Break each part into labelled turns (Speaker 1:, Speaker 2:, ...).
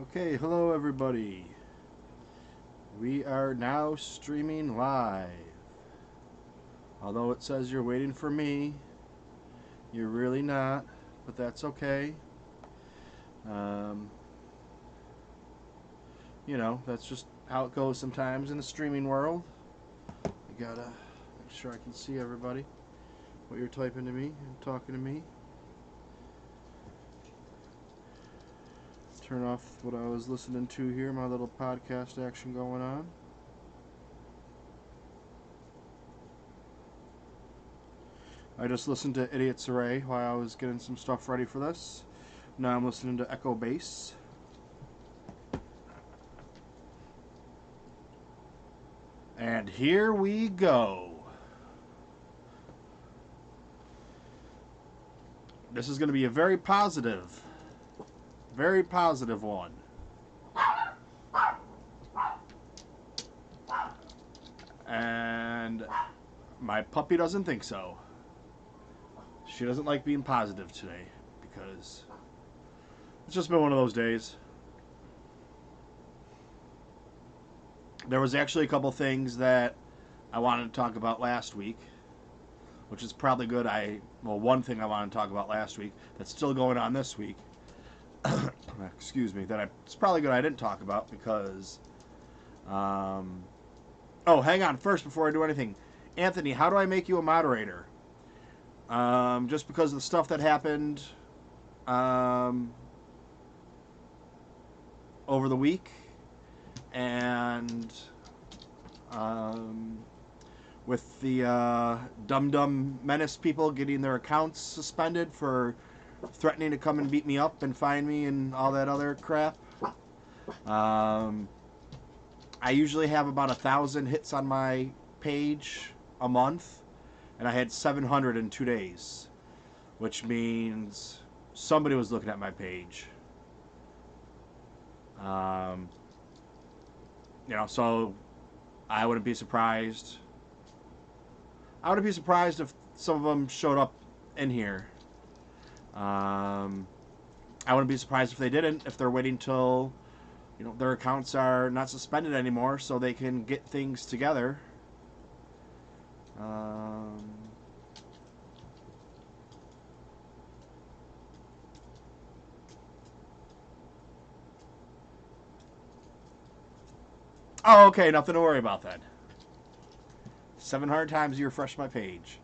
Speaker 1: Okay, hello everybody. We are now streaming live. Although it says you're waiting for me, you're really not, but that's okay. Um, that's just how it goes sometimes in the streaming world. I gotta make sure I can see everybody. What you're typing to me and talking to me. Turn off what I was listening to here, my little podcast action going on. I just listened to Idiot's Array while I was getting some stuff ready for this. Now I'm listening to Echo Bass. And here we go. This is going to be a very positive one. And my puppy doesn't think so. She doesn't like being positive today because it's just been one of those days. There was actually a couple things that I wanted to talk about last week, which is probably good. One thing I wanted to talk about last week that's still going on this week. Excuse me. It's probably good I didn't talk about because. Oh, hang on. First, before I do anything, Anthony, how do I make you a moderator? Just because of the stuff that happened over the week, and with the Dum Menace people getting their accounts suspended for threatening to come and beat me up and fine me and all that other crap. I usually have about 1,000 hits on my page a month, and I had 700 in 2 days, which means somebody was looking at my page. So I wouldn't be surprised. I wouldn't be surprised if some of them showed up in here. I wouldn't be surprised if they didn't, if they're waiting till their accounts are not suspended anymore so they can get things together. Oh, okay, nothing to worry about then. 700 times you refresh my page.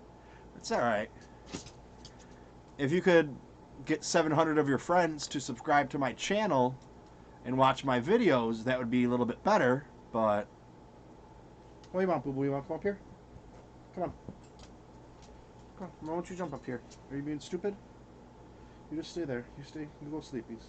Speaker 1: That's alright. If you could get 700 of your friends to subscribe to my channel and watch my videos, that would be a little bit better, but... What do you want, boo-boo? You want to come up here? Come on. Come on. Why don't you jump up here? Are you being stupid? You just stay there. You stay. You go sleepies.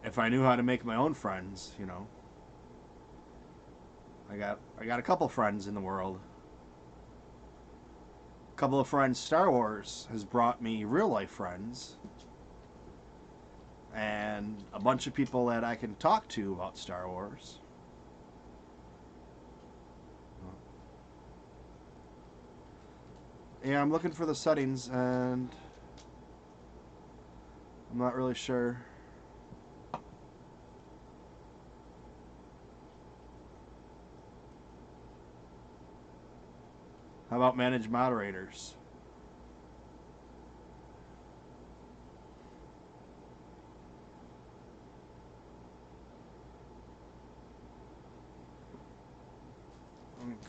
Speaker 1: If I knew how to make my own friends, I got a couple friends in the world. A couple of friends. Star Wars has brought me real life friends, and a bunch of people that I can talk to about Star Wars. Yeah, I'm looking for the settings, and I'm not really sure. How about manage moderators?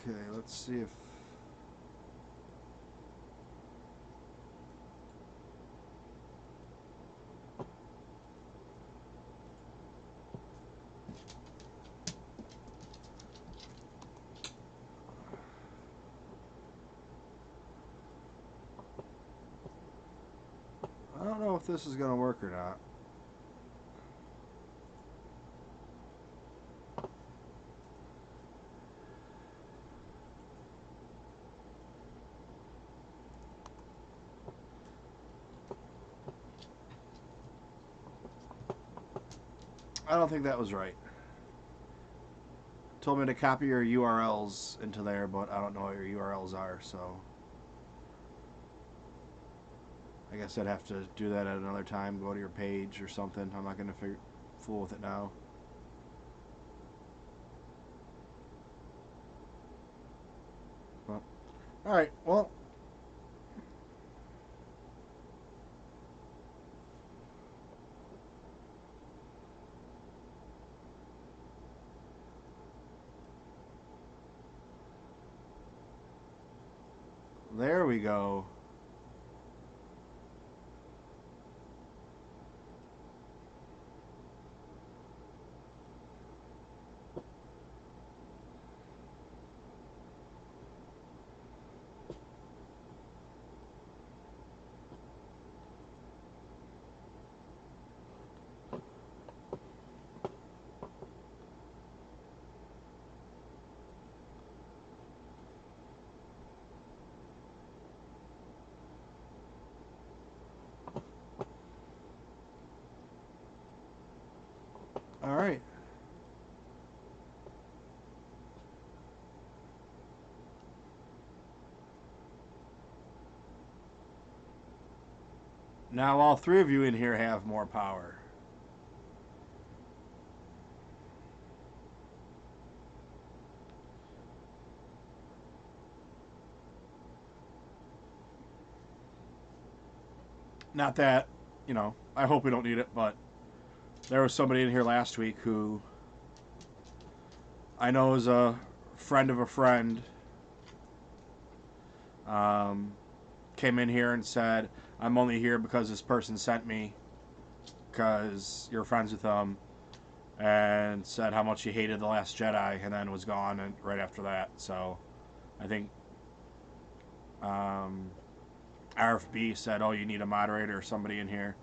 Speaker 1: Okay, let's see if... I don't know if this is going to work or not. I don't think that was right. Told me to copy your URLs into there, but I don't know what your URLs are, so I guess I'd have to do that at another time. Go to your page or something. I'm not going to fool with it now. But, all right, well. There we go. All right. Now all three of you in here have more power. Not that, I hope we don't need it, but there was somebody in here last week who I know is a friend of a friend. Came in here and said, I'm only here because this person sent me because you're friends with them, and said how much he hated The Last Jedi, and then was gone and right after that. So I think RFB said, oh, you need a moderator or somebody in here,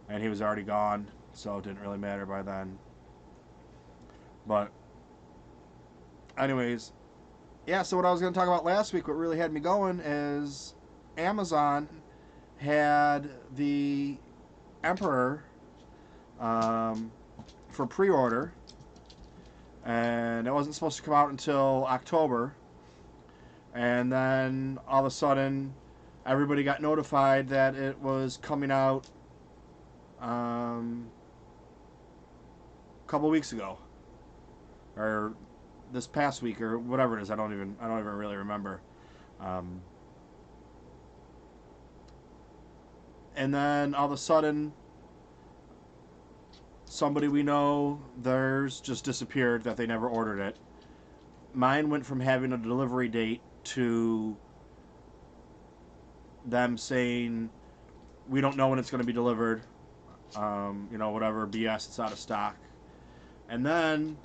Speaker 1: and he was already gone, so it didn't really matter by then. But anyways, yeah, so what I was going to talk about last week, what really had me going, is Amazon had the Emperor for pre-order, and it wasn't supposed to come out until October, and then all of a sudden everybody got notified that it was coming out a couple weeks ago, or this past week, or whatever it is. I don't even really remember. And then all of a sudden, somebody we know, theirs just disappeared, that they never ordered it. Mine went from having a delivery date to them saying, we don't know when it's going to be delivered. Whatever BS, it's out of stock. And then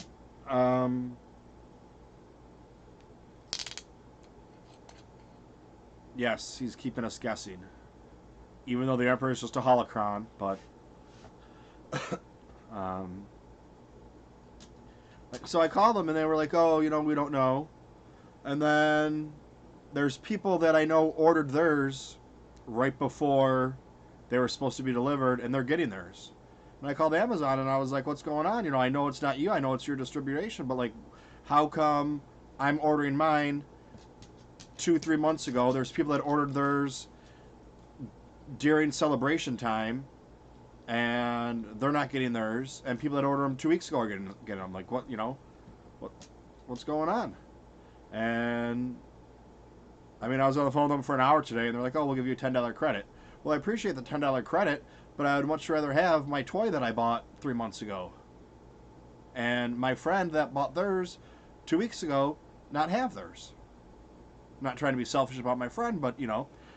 Speaker 1: yes, he's keeping us guessing. Even though the Emperor is just a holocron, but so I called them and they were like, oh, we don't know. And then there's people that I know ordered theirs right before they were supposed to be delivered, and they're getting theirs. And I called Amazon and I was like, what's going on? I know it's not you, I know it's your distribution, but like, how come I'm ordering mine 2-3 months ago? There's people that ordered theirs during celebration time, and they're not getting theirs, and people that ordered them 2 weeks ago are getting them. Like, what's going on? And I was on the phone with them for an hour today, and they're like, oh, we'll give you a $10 credit. Well, I appreciate the $10 credit, but I would much rather have my toy that I bought 3 months ago, and my friend that bought theirs 2 weeks ago not have theirs. I'm not trying to be selfish about my friend, but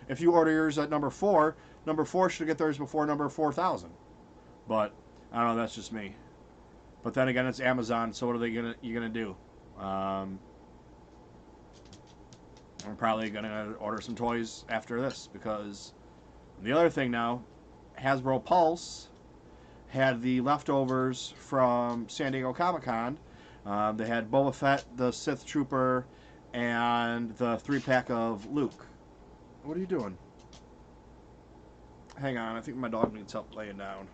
Speaker 1: if you order yours at number 4 should get theirs before number 4,000. But I don't know, that's just me. But then again, it's Amazon, so what are you gonna do? I'm probably gonna order some toys after this, because the other thing now, Hasbro Pulse had the leftovers from San Diego Comic-Con. They had Boba Fett, the Sith Trooper, and the 3-pack of Luke. What are you doing? Hang on, I think my dog needs help laying down.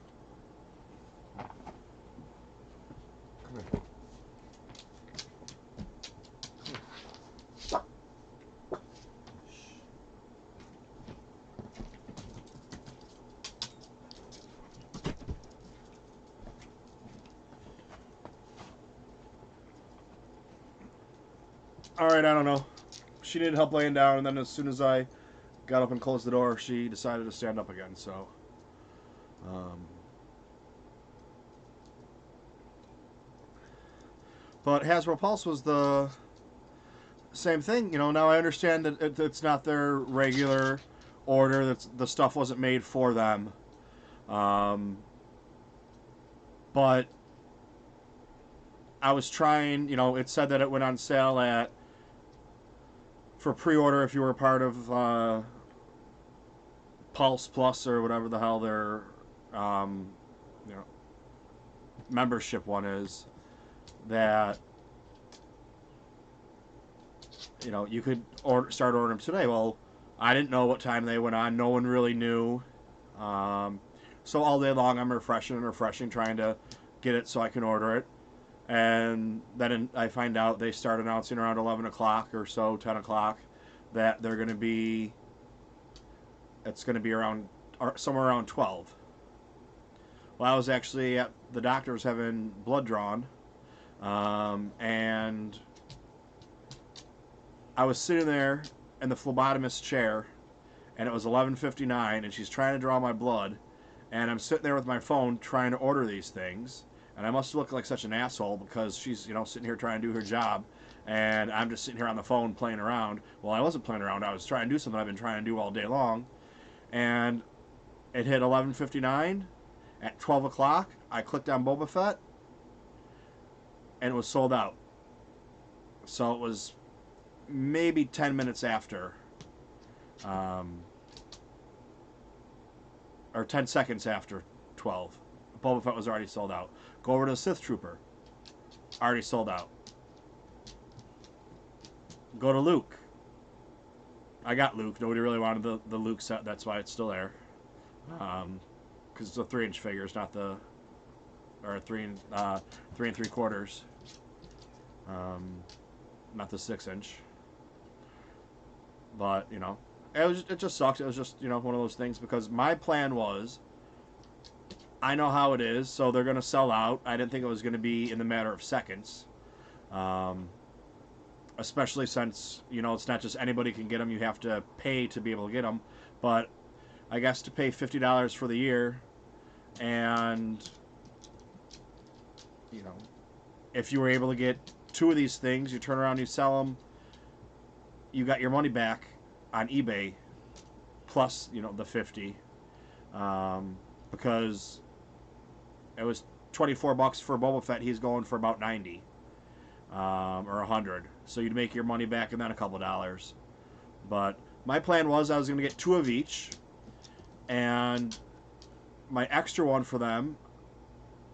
Speaker 1: All right, I don't know. She needed help laying down, and then as soon as I got up and closed the door, she decided to stand up again. So, um, but Hasbro Pulse was the same thing. You know, now I understand that it's not their regular order. That's the stuff wasn't made for them. Um, but I was trying. You know, it said that it went on sale at for pre-order if you were a part of Pulse Plus or whatever the hell their um, you know membership one is. That you know you could start ordering them today. Well, I didn't know what time they went on. No one really knew. So all day long I'm refreshing and refreshing, trying to get it so I can order it. And then I find out they start announcing around 11 o'clock or so, 10 o'clock, that they're going to be, it's going to be around, or somewhere around 12. Well, I was actually at the doctor's having blood drawn, and I was sitting there in the phlebotomist's chair, and it was 11:59, and she's trying to draw my blood, and I'm sitting there with my phone trying to order these things, and I must look like such an asshole because she's, you know, sitting here trying to do her job, and I'm just sitting here on the phone playing around. Well, I wasn't playing around. I was trying to do something I've been trying to do all day long, and it hit 11:59. At 12 o'clock, I clicked on Boba Fett, and it was sold out. So it was maybe 10 minutes after, or 10 seconds after 12. Boba Fett was already sold out. Go over to the Sith Trooper. Already sold out. Go to Luke. I got Luke. Nobody really wanted the Luke set. That's why it's still there. Because it's a 3-inch figure. It's not the... Or 3 and 3/4. Not the 6-inch. But, you know. It just sucked. It was just, you know, one of those things. Because my plan was... I know how it is, so they're going to sell out. I didn't think it was going to be in the matter of seconds. Especially since, you know, it's not just anybody can get them. You have to pay to be able to get them. But I guess to pay $50 for the year, and, you know, if you were able to get 2 of these things, you turn around, you sell them, you got your money back on eBay, plus, you know, the 50, because it was $24 for Boba Fett. He's going for about 90, or 100. So you'd make your money back and then a couple dollars. But my plan was I was going to get 2 of each, and my extra one for them,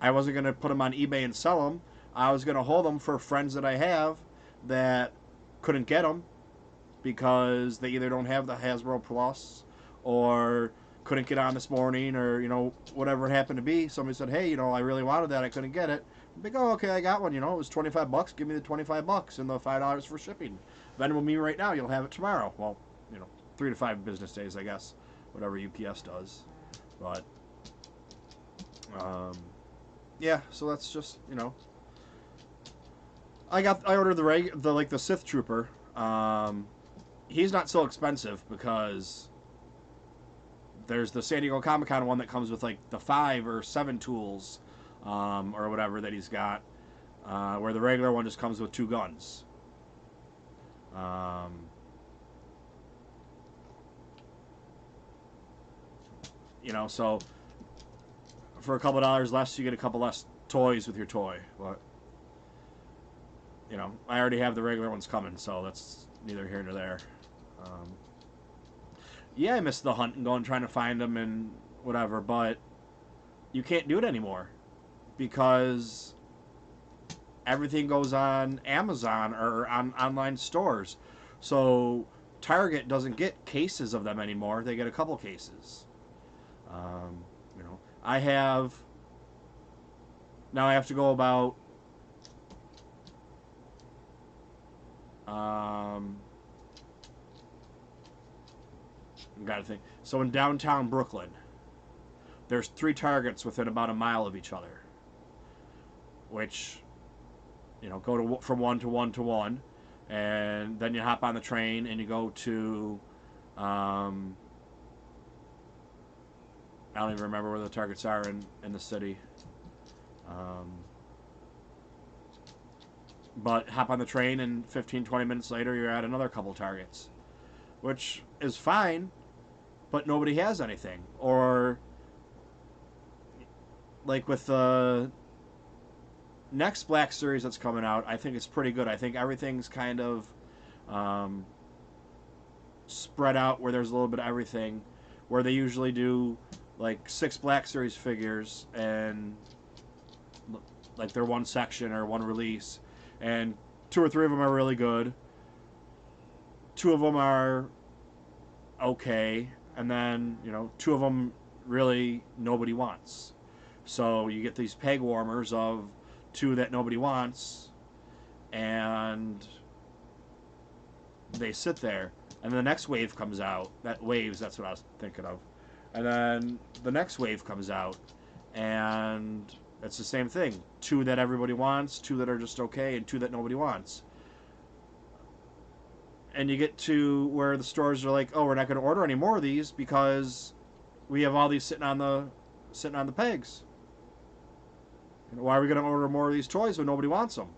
Speaker 1: I wasn't going to put them on eBay and sell them. I was going to hold them for friends that I have that couldn't get them because they either don't have the Hasbro Plus or couldn't get on this morning, or, you know, whatever it happened to be. Somebody said, hey, you know, I really wanted that. I couldn't get it. I'm like, oh, okay, I got one. You know, it was $25. Give me the $25 and the $5 for shipping. Venmo me right now. You'll have it tomorrow. Well, you know, 3 to 5 business days, I guess. Whatever UPS does. But, yeah, so that's just, you know. I ordered the Sith Trooper. He's not so expensive because there's the San Diego Comic-Con one that comes with like the 5 or 7 tools, or whatever that he's got, where the regular one just comes with 2 guns. You know, so for a couple dollars less, you get a couple less toys with your toy. But, you know, I already have the regular ones coming, so that's neither here nor there. Yeah, I miss the hunt and going trying to find them and whatever, but you can't do it anymore because everything goes on Amazon or on online stores. So Target doesn't get cases of them anymore. They get a couple cases. You know, I have to go about Gotta think. So in downtown Brooklyn, there's 3 targets within about a mile of each other, which, go from one to one to one, and then you hop on the train and you go to, I don't even remember where the targets are in the city. But hop on the train and 15, 20 minutes later you're at another couple targets, which is fine, but nobody has anything. Or like with the next Black Series that's coming out, I think it's pretty good. I think everything's kind of spread out where there's a little bit of everything, where they usually do like 6 Black Series figures and like they're one section or one release, and 2 or 3 of them are really good, 2 of them are okay, and then 2 of them really nobody wants. So you get these peg warmers of 2 that nobody wants, and they sit there, and the next wave comes out. That's what I was thinking of. And then the next wave comes out, and it's the same thing. 2 that everybody wants, 2 that are just okay, and 2 that nobody wants. And you get to where the stores are like, oh, we're not going to order any more of these because we have all these sitting on the pegs. Why are we going to order more of these toys when nobody wants them?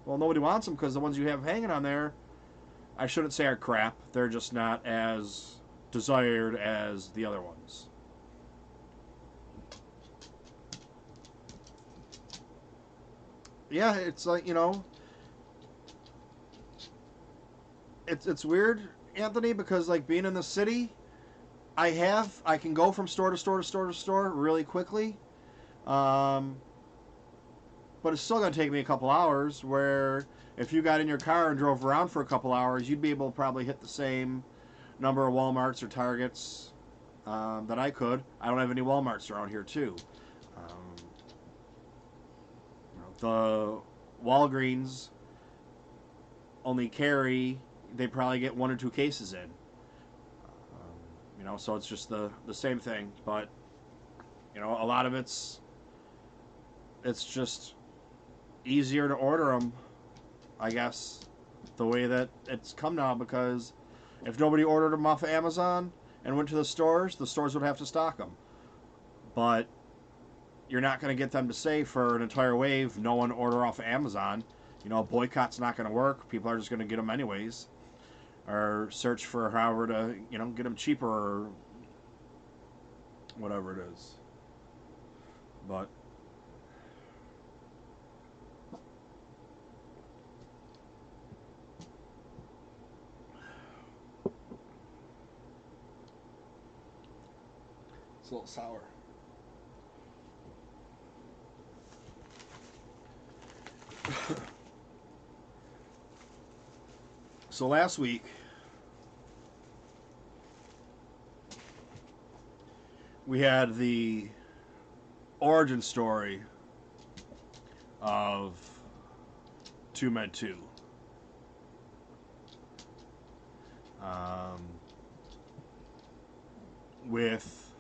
Speaker 1: Well, nobody wants them because the ones you have hanging on there, I shouldn't say are crap. They're just not as desired as the other ones. Yeah, it's like, it's weird, Anthony, because like being in the city, I can go from store to store to store to store really quickly. But it's still going to take me a couple hours, where if you got in your car and drove around for a couple hours, you'd be able to probably hit the same number of Walmarts or Targets that I could. I don't have any Walmarts around here, too. The Walgreens only they probably get 1 or 2 cases in. So it's just the same thing. But, a lot of it's just easier to order them, I guess, the way that it's come now, because if nobody ordered them off of Amazon and went to the stores would have to stock them. But you're not going to get them to say for an entire wave, no one order off of Amazon. Boycott's not going to work. People are just going to get them anyways, or search for however to get them cheaper or whatever it is. But it's a little sour. So last week we had the origin story of TooMedToo. With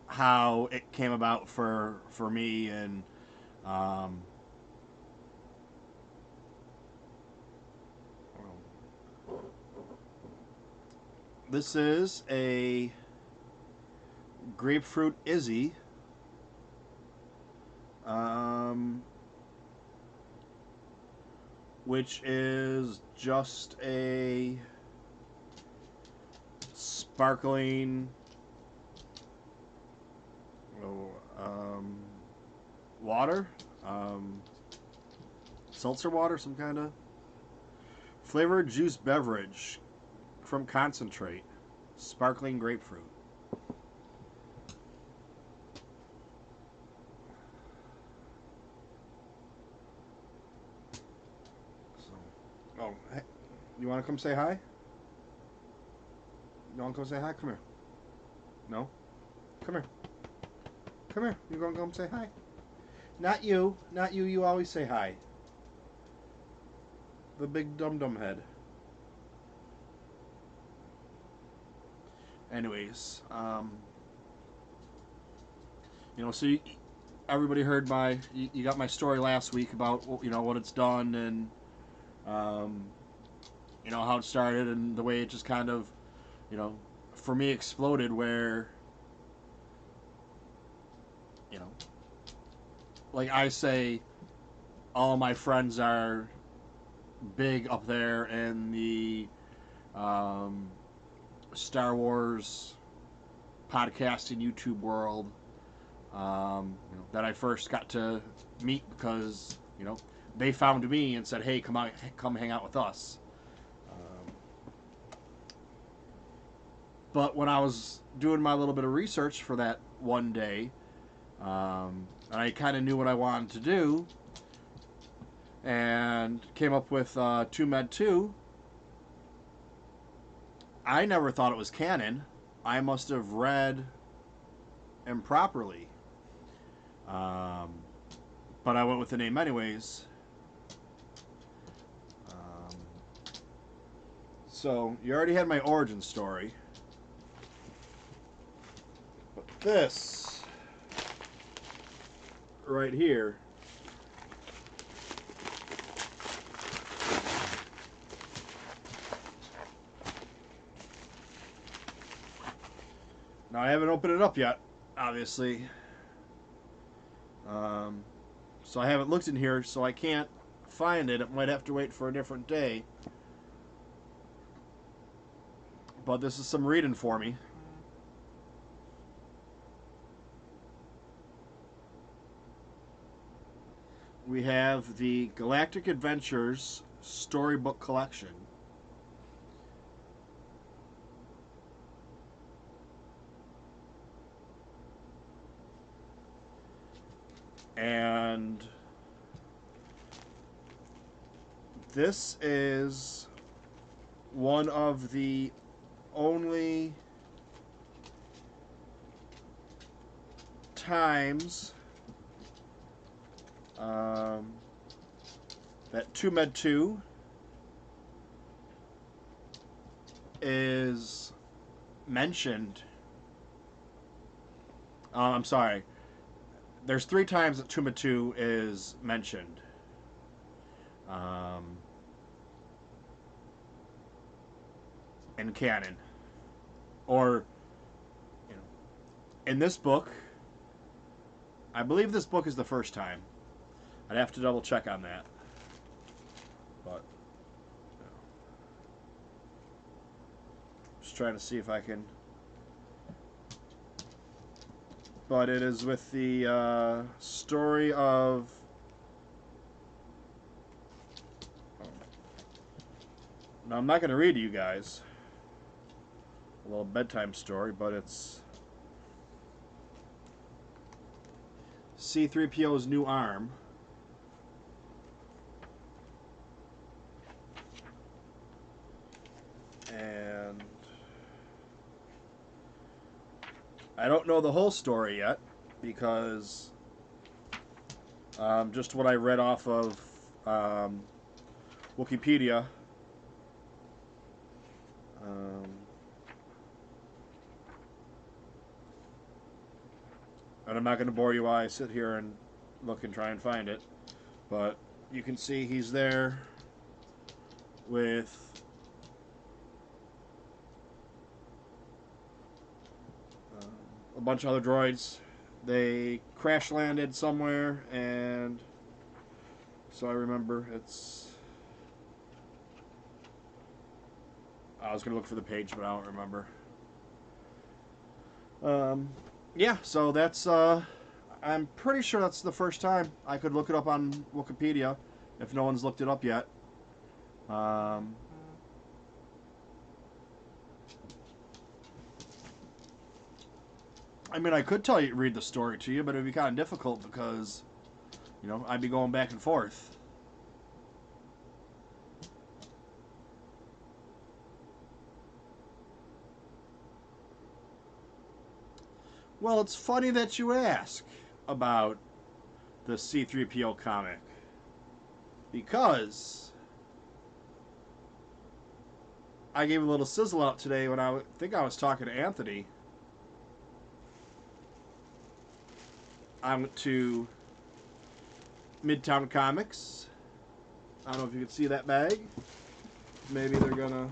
Speaker 1: how it came about for me, and this is a grapefruit Izzy, which is just a sparkling water, seltzer water, some kind of flavored juice beverage from concentrate, sparkling grapefruit. So, hey, you want to come say hi? You want to come say hi? Come here. No? Come here. Come here. You going to come say hi? Not you. Not you. You always say hi. the big dum-dum head. Anyways, you know, so everybody heard you got my story last week about, you know, what it's done, and you know, how it started and the way it just kind of, you know, for me exploded, where, you know, like I say, all my friends are big up there in the Star Wars podcasting YouTube world, you know, that I first got to meet because, you know, they found me and said, "Hey, come hang out with us." But when I was doing my little bit of research for that one day, I kind of knew what I wanted to do, and came up with TooMedToo. I never thought it was canon. I must have read improperly. But I went with the name anyways. So, you already had my origin story. But this, right here, now I haven't opened it up yet, obviously. So I haven't looked in here, so I can't find it. It might have to wait for a different day. But this is some reading for me. We have the Galactic Adventures Storybook Collection. And this is one of the only times that TooMedToo is mentioned. I'm sorry. There's 3 times that TooMedToo is mentioned. In canon. Or, you know, in this book, I believe this book is the first time. I'd have to double check on that. But, you know, just trying to see if I can. But it is with the story of. Now, I'm not going to read to you guys a little bedtime story, but it's C-3PO's new arm. And I don't know the whole story yet, because just what I read off of Wikipedia. And I'm not going to bore you while I sit here and look and try and find it. But you can see he's there with a bunch of other droids. They crash landed somewhere, and so I remember it's. I was going to look for the page, but I don't remember. Yeah, so that's, I'm pretty sure that's the first time. I could look it up on Wikipedia if no one's looked it up yet. I mean, I could read the story to you, but it would be kind of difficult because, you know, I'd be going back and forth. Well, it's funny that you ask about the C-3PO comic, because I gave a little sizzle out today when I think I was talking to Anthony. I went to Midtown Comics. I don't know if you can see that bag. Maybe they're gonna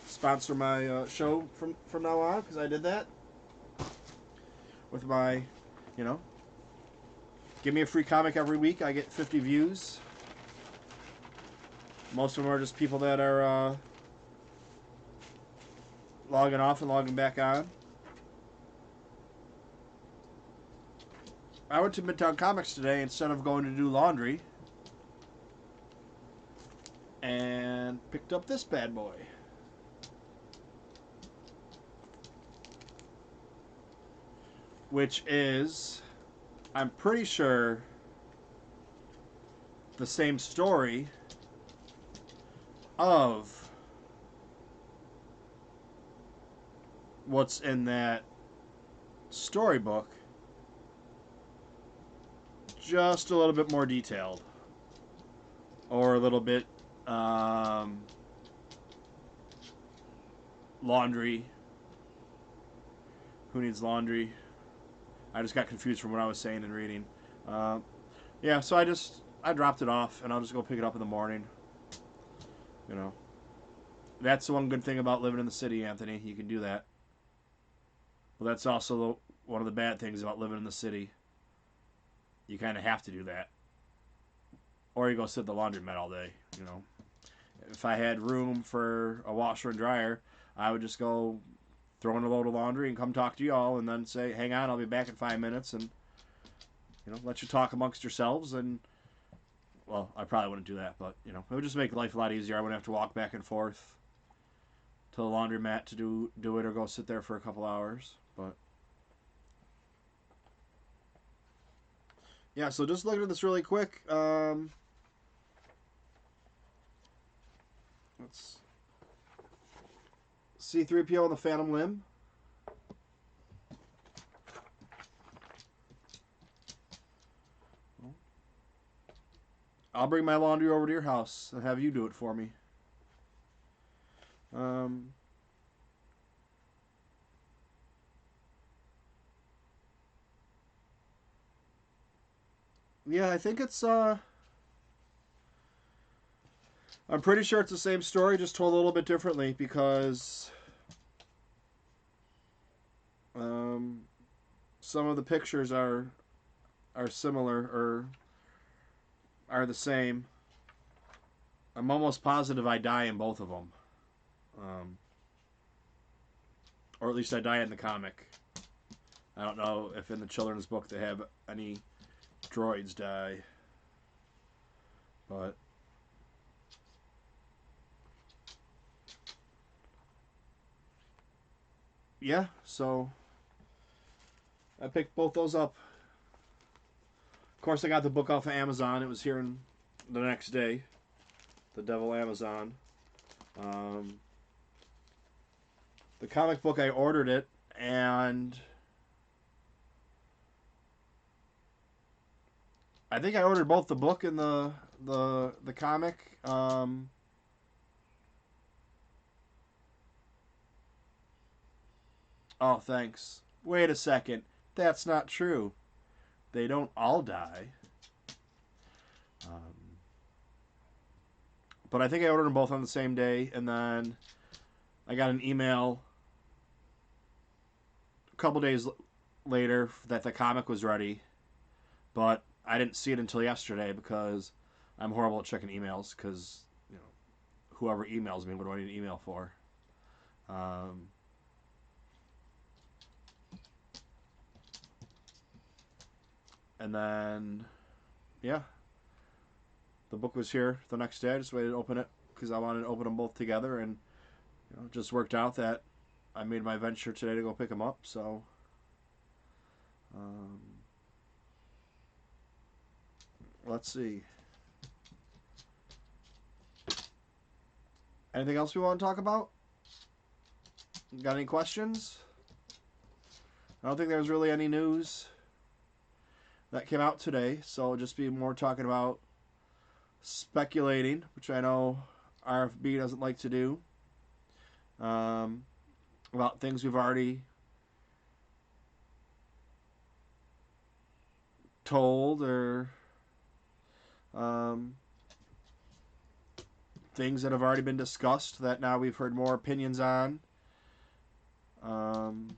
Speaker 1: sponsor my show from now on, because I did that with my, you know, give me a free comic every week. I get 50 views. Most of them are just people that are logging off and logging back on. I went to Midtown Comics today instead of going to do laundry, and picked up this bad boy. Which is, I'm pretty sure, the same story of what's in that storybook, just a little bit more detailed, or a little bit laundry. Who needs laundry? I just got confused from what I was saying and reading. Yeah, so I dropped it off, and I'll just go pick it up in the morning. You know, that's the one good thing about living in the city, Anthony. You can do that. But that's also one of the bad things about living in the city. You kind of have to do that, or you go sit at the laundromat all day. You know, if I had room for a washer and dryer, I would just go throw in a load of laundry and come talk to y'all, and then say, hang on, I'll be back in 5 minutes, and, you know, let you talk amongst yourselves. And, well, I probably wouldn't do that, but, you know, it would just make life a lot easier. I wouldn't have to walk back and forth to the laundromat to do it, or go sit there for a couple hours. But yeah, so just looking at this really quick. Let's C-3PO and the Phantom Limb. I'll bring my laundry over to your house and have you do it for me. Yeah, I think it's I'm pretty sure it's the same story, just told a little bit differently, because some of the pictures are similar, or are the same. I'm almost positive I die in both of them, or at least I die in the comic. I don't know if in the children's book they have any droids die, but yeah, so I picked both those up. Of course, I got the book off of Amazon. It was here the next day. The Devil Amazon. The comic book, I ordered it, and I think I ordered both the book and the comic. Oh, thanks. Wait a second. That's not true. They don't all die. But I think I ordered them both on the same day, and then I got an email a couple days later that the comic was ready, but I didn't see it until yesterday, because I'm horrible at checking emails, because, you know, whoever emails me, what do I need an email for? And then, yeah, the book was here the next day. I just waited to open it, because I wanted to open them both together, and, you know, it just worked out that I made my venture today to go pick them up. So let's see. Anything else we want to talk about? Got any questions? I don't think there's really any news that came out today, so it'll just be more talking about speculating, which I know RFB doesn't like to do, um, about things we've already told, or um, things that have already been discussed that now we've heard more opinions on. Um,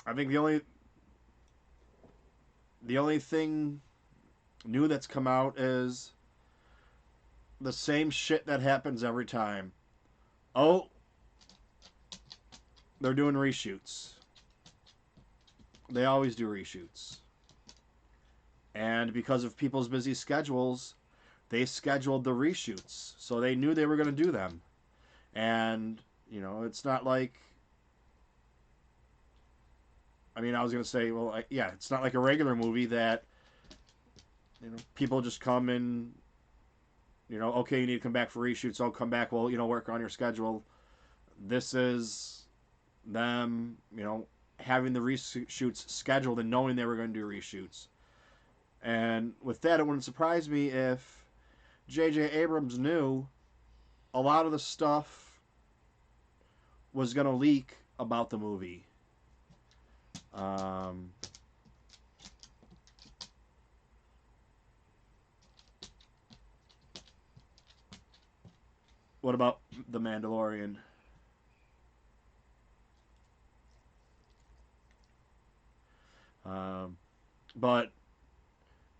Speaker 1: I think the only thing new that's come out is the same shit that happens every time. Oh, they're doing reshoots. They always do reshoots. And because of people's busy schedules, they scheduled the reshoots. So they knew they were going to do them. And, it's not like. I mean, I was going to say, well, yeah, it's not like a regular movie that, people just come and, okay, you need to come back for reshoots. Oh, come back. Well, work on your schedule. This is them, having the reshoots scheduled and knowing they were going to do reshoots. And with that, it wouldn't surprise me if J.J. Abrams knew a lot of the stuff was going to leak about the movie. Um, what about The Mandalorian? Um, but,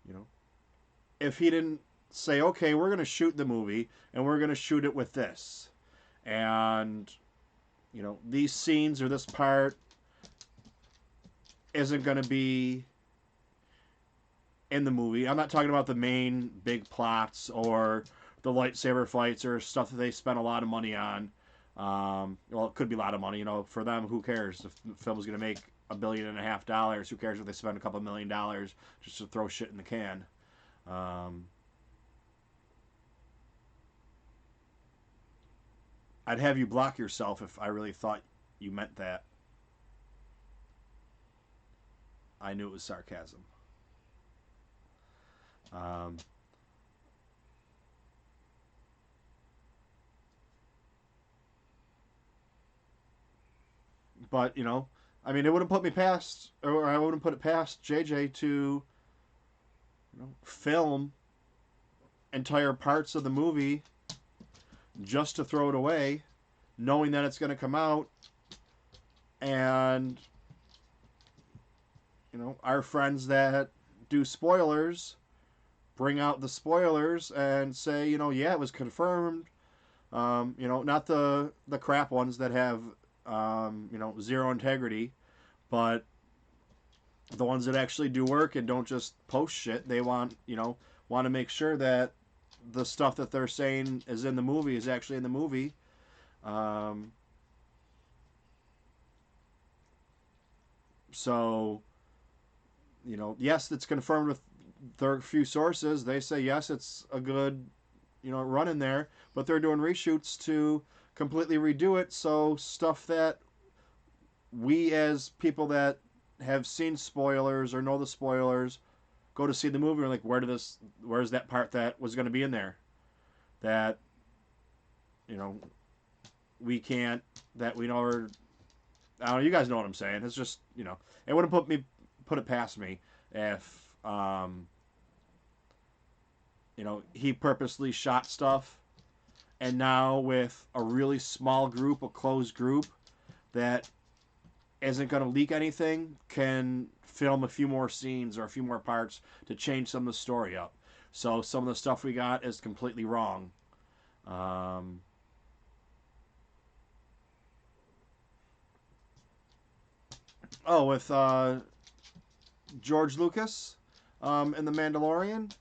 Speaker 1: you know, if he didn't say, okay, we're going to shoot the movie and we're going to shoot it with this, and, these scenes or this part isn't going to be in the movie. I'm not talking about the main big plots or the lightsaber fights or stuff that they spent a lot of money on. Well, it could be a lot of money. For them, who cares? If the film is going to make $1.5 billion, who cares if they spend a couple $1 million just to throw shit in the can? Um, I'd have you block yourself if I really thought you meant that. I knew it was sarcasm. Um, but I mean, it wouldn't put me past, or I wouldn't put it past JJ to film entire parts of the movie just to throw it away, knowing that it's going to come out, and our friends that do spoilers bring out the spoilers and say, yeah, it was confirmed. Not the crap ones that have zero integrity, but the ones that actually do work and don't just post shit. They want to make sure that the stuff that they're saying is in the movie is actually in the movie. Um, so, yes, it's confirmed with their few sources. They say yes, it's a good, run in there, but they're doing reshoots to completely redo it. So stuff that we as people that have seen spoilers or know the spoilers go to see the movie and like, where's that part that was going to be in there that you know we can't, that we know, or I don't know, you guys know what I'm saying. It's just, it wouldn't put it past me if he purposely shot stuff, and now with a really small group, a closed group that isn't going to leak anything, can film a few more scenes or a few more parts to change some of the story up. So some of the stuff we got is completely wrong. Um, with George Lucas and The Mandalorian.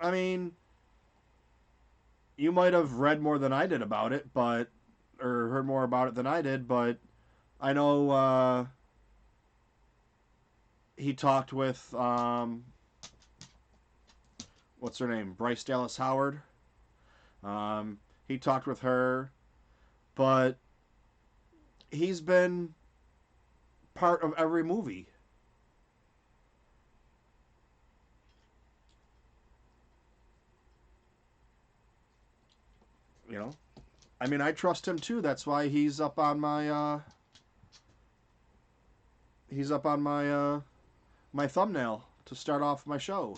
Speaker 1: I mean, you might have read more than I did about it, or heard more about it than I did, but I know he talked with what's her name, Bryce Dallas Howard. He talked with her, but he's been part of every movie. you know, I mean, I trust him too. That's why he's up on my my thumbnail to start off my show.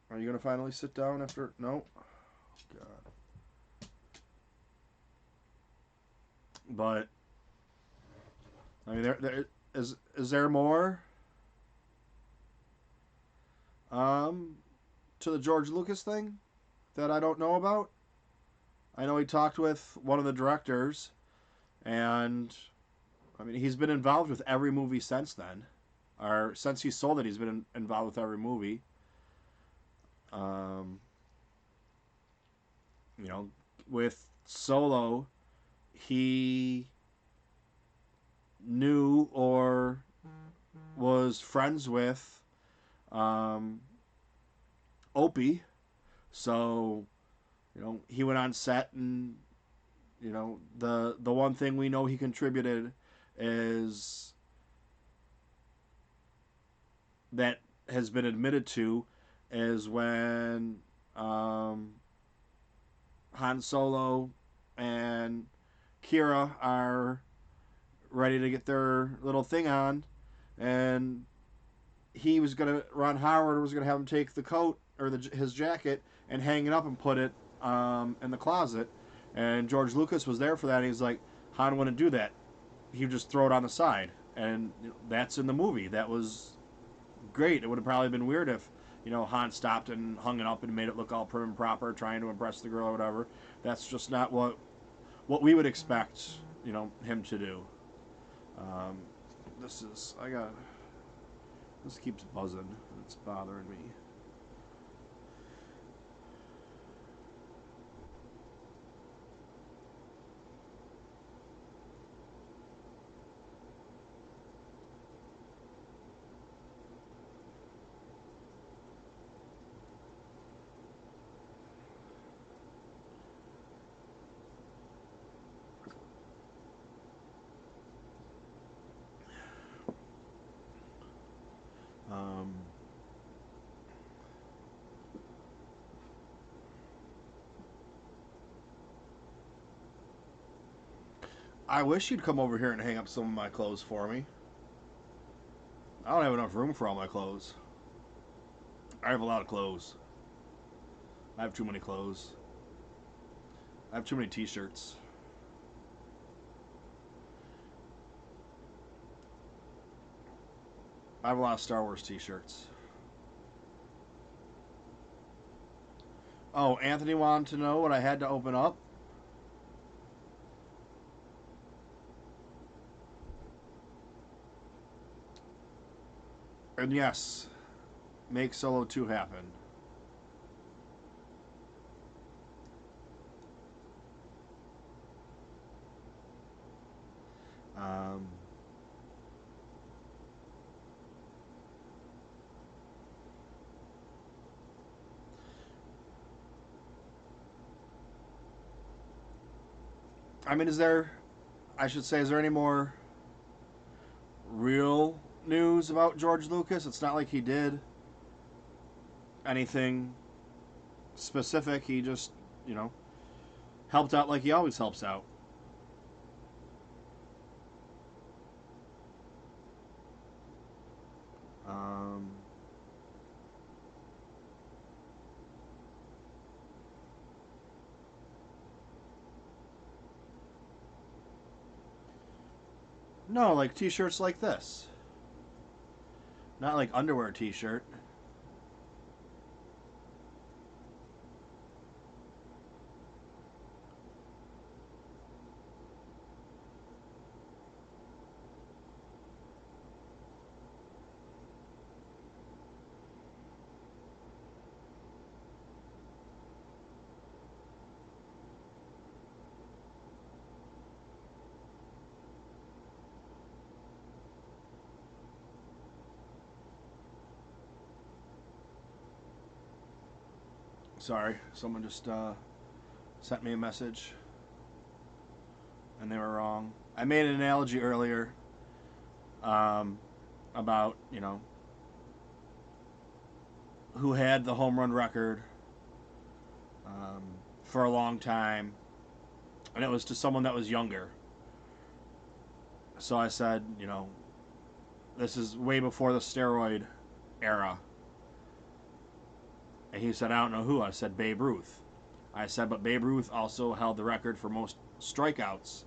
Speaker 1: Are you gonna finally sit down after? No. God. But I mean, there is there more to the George Lucas thing that I don't know about? I know he talked with one of the directors, and I mean, he's been involved with every movie since then, or since he sold it, he's been involved with every movie. Um, you know, with Solo, he knew or was friends with um, Opie, so he went on set, and the one thing we know he contributed is that has been admitted to is when Han Solo and Kira are ready to get their little thing on, and Ron Howard was gonna have him take the coat or his jacket and hang it up and put it in the closet, and George Lucas was there for that. And he's like, Han wouldn't do that. He would just throw it on the side, and that's in the movie. That was great. It would have probably been weird if Han stopped and hung it up and made it look all prim and proper, trying to impress the girl or whatever. That's just not what we would expect him to do. This keeps buzzing. It's bothering me. Um, I wish you'd come over here and hang up some of my clothes for me. I don't have enough room for all my clothes. I have a lot of clothes. I have too many clothes. I have too many t-shirts. I have a lot of Star Wars t-shirts. Oh, Anthony wanted to know what I had to open up. And yes, make Solo 2 happen. Um, I mean, I should say, is there any more real news about George Lucas? It's not like he did anything specific. He just, helped out like he always helps out. Um, no, like t-shirts like this. Not like underwear t-shirt. Sorry, someone just sent me a message and they were wrong. I made an analogy earlier about, who had the home run record for a long time, and it was to someone that was younger. So I said, you know, this is way before the steroid era. And he said, I don't know who. I said, Babe Ruth. I said, but Babe Ruth also held the record for most strikeouts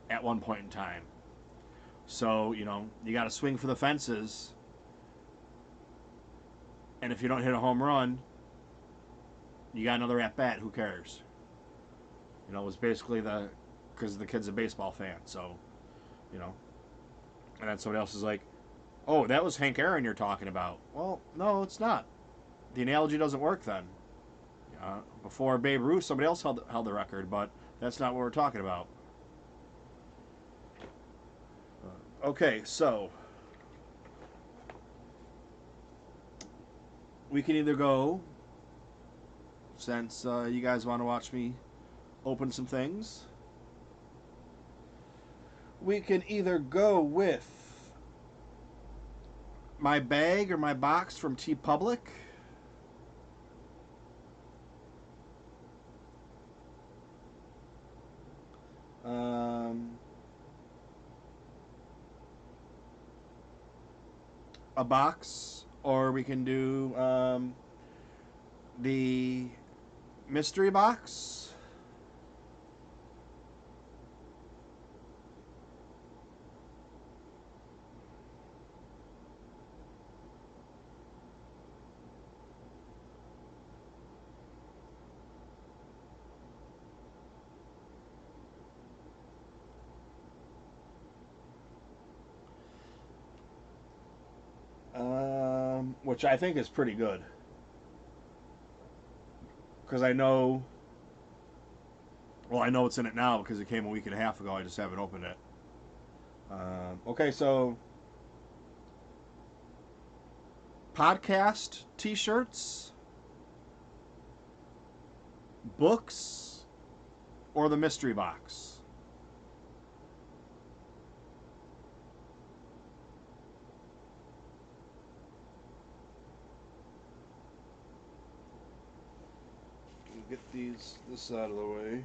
Speaker 1: at one point in time. So, you know, you got to swing for the fences. And if you don't hit a home run, you got another at bat. Who cares? You know, it was basically because the kid's a baseball fan. So, you know. And then somebody else is like, oh, that was Hank Aaron you're talking about. Well, no, it's not. The analogy doesn't work then. Before Babe Ruth, somebody else held the record, but that's not what we're talking about. Okay, so we can either go, since you guys want to watch me open some things, we can either go with my bag or my box from TeePublic. A box, or we can do the mystery box. Which I think is pretty good. Because I know it's in it now because it came a week and a half ago. I just haven't opened it. Okay, so podcast t-shirts, books, or the mystery box. Get this out of the way.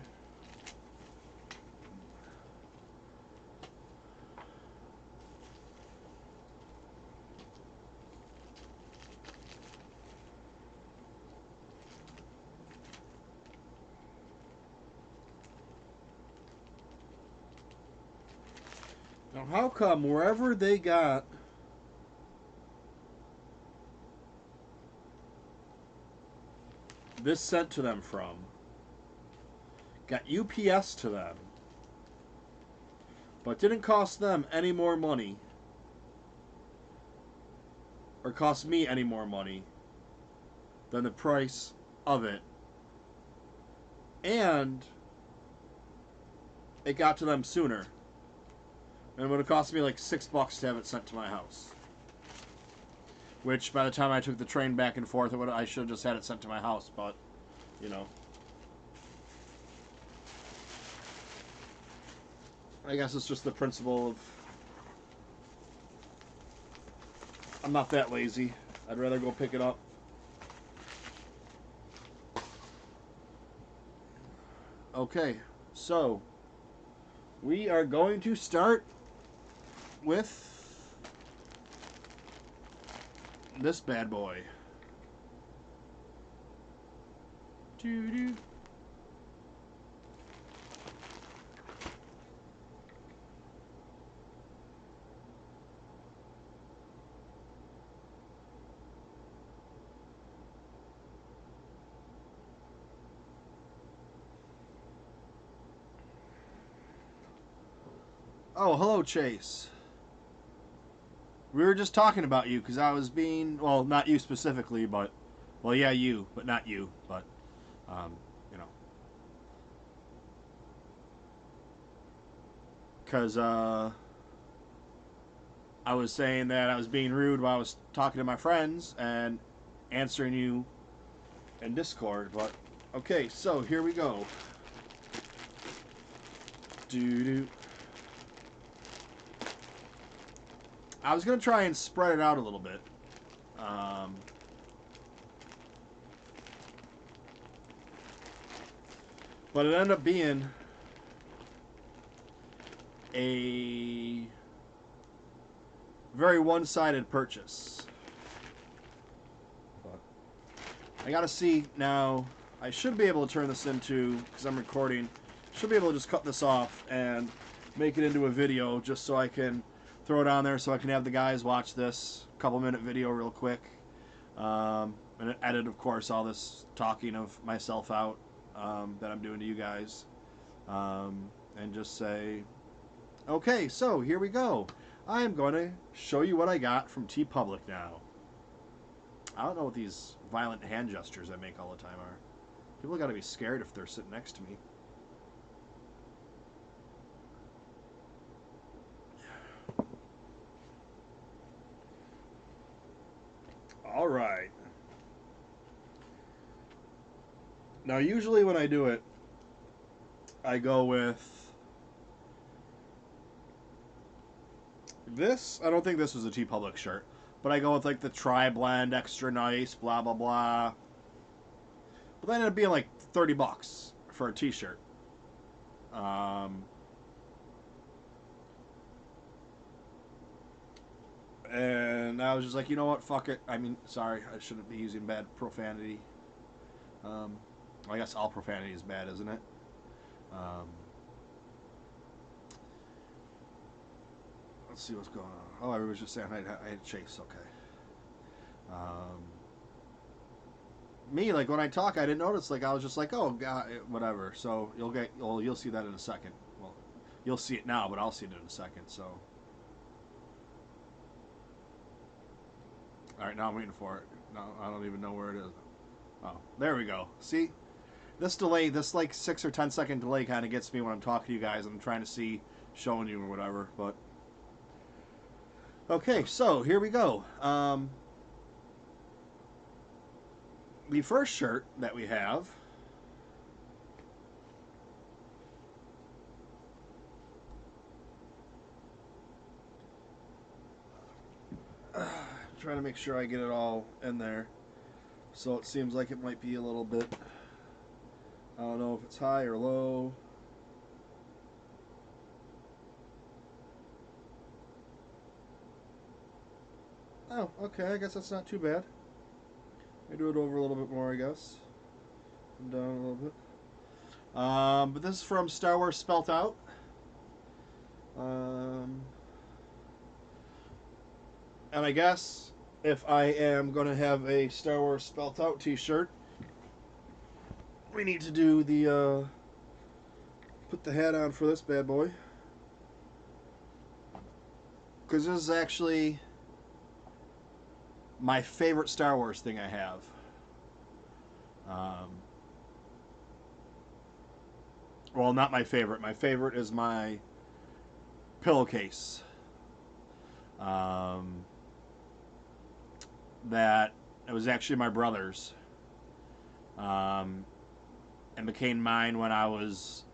Speaker 1: Now, how come wherever they got this sent to them from, got UPS to them, but didn't cost them any more money, or cost me any more money than the price of it, and it got to them sooner, and it would have cost me like $6 to have it sent to my house. Which, by the time I took the train back and forth, I should have just had it sent to my house, but, you know. I guess it's just the principle of, I'm not that lazy. I'd rather go pick it up. Okay, so we are going to start with this bad boy. Doo-doo. Oh, hello, Chase. We were just talking about you because I was being, well, not you specifically, but, well, yeah, you, but not you, but, you know. Because, I was saying that I was being rude while I was talking to my friends and answering you in Discord, but, okay, so here we go. Doo-doo. I was going to try and spread it out a little bit. But it ended up being a very one-sided purchase. But I gotta see now. I should be able to turn this into, because I'm recording, should be able to just cut this off and make it into a video just so I can throw it on there so I can have the guys watch this couple-minute video real quick. And edit, of course, all this talking of myself out that I'm doing to you guys. And just say, okay, so here we go. I'm going to show you what I got from TeePublic now. I don't know what these violent hand gestures I make all the time are. People got to be scared if they're sitting next to me. All right. Now, usually when I do it, I go with this. I don't think this was a TeePublic shirt, but I go with like the Tri-Blend, extra nice, blah, blah, blah. But that ended up being like $30 for a t-shirt. And I was just like, you know what, fuck it. I mean, sorry, I shouldn't be using bad profanity. Well, I guess all profanity is bad, isn't it? Let's see what's going on. Oh, I was just saying I had Chase. Okay. Me, like when I talk, I didn't notice. Like I was just like, oh god, whatever. So you'll see that in a second. Well, you'll see it now, but I'll see it in a second. So, all right, now I'm waiting for it. No, I don't even know where it is. Oh, there we go. See, this delay, this like 6 or 10 second delay, kind of gets me when I'm talking to you guys. I'm trying to see, showing you or whatever. But okay, so here we go. The first shirt that we have trying to make sure I get it all in there. So it seems like it might be a little bit, I don't know if it's high or low. Oh, okay, I guess that's not too bad. I do it over a little bit more, I guess. And down a little bit. But this is from Star Wars Spelt Out. And I guess if I am going to have a Star Wars Spelt Out t-shirt, we need to do the, put the hat on for this bad boy. Because this is actually my favorite Star Wars thing I have. Well, not my favorite. My favorite is my pillowcase. That it was actually my brother's. And became mine when I was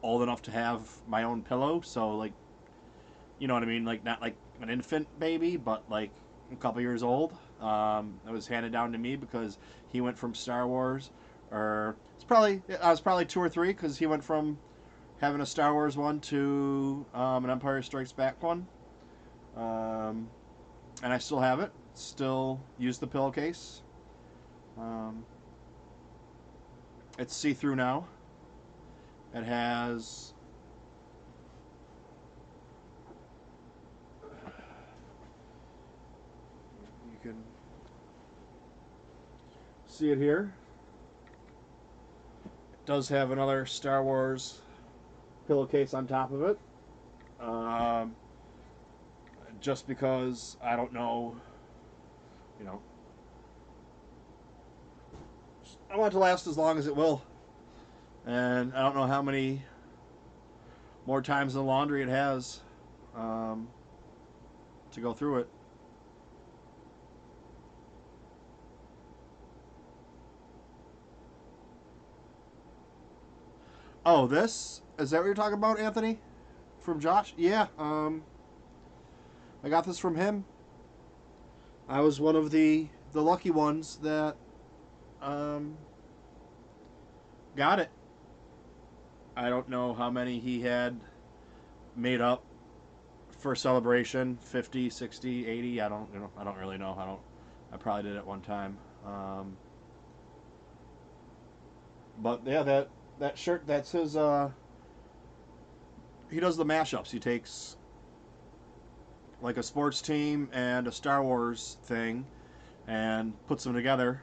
Speaker 1: old enough to have my own pillow. So, like, you know what I mean? Like, not like an infant baby, but like a couple years old. It was handed down to me because he went from Star Wars, or I was probably 2 or 3 because he went from having a Star Wars one to an Empire Strikes Back one. And I still have it. Still use the pillowcase. It's see-through now. It has you can see it here. It does have another Star Wars pillowcase on top of it. Just because I don't know, you know, I want it to last as long as it will. And I don't know how many more times in the laundry it has to go through it. Oh, this? Is that what you're talking about, Anthony? From Josh? Yeah. I got this from him. I was one of the lucky ones that got it. I don't know how many he had made up for celebration. 50, 60, 80. I don't really know. I probably did it one time. But yeah, that shirt, that's his he does the mashups. He takes like a sports team and a Star Wars thing and puts them together.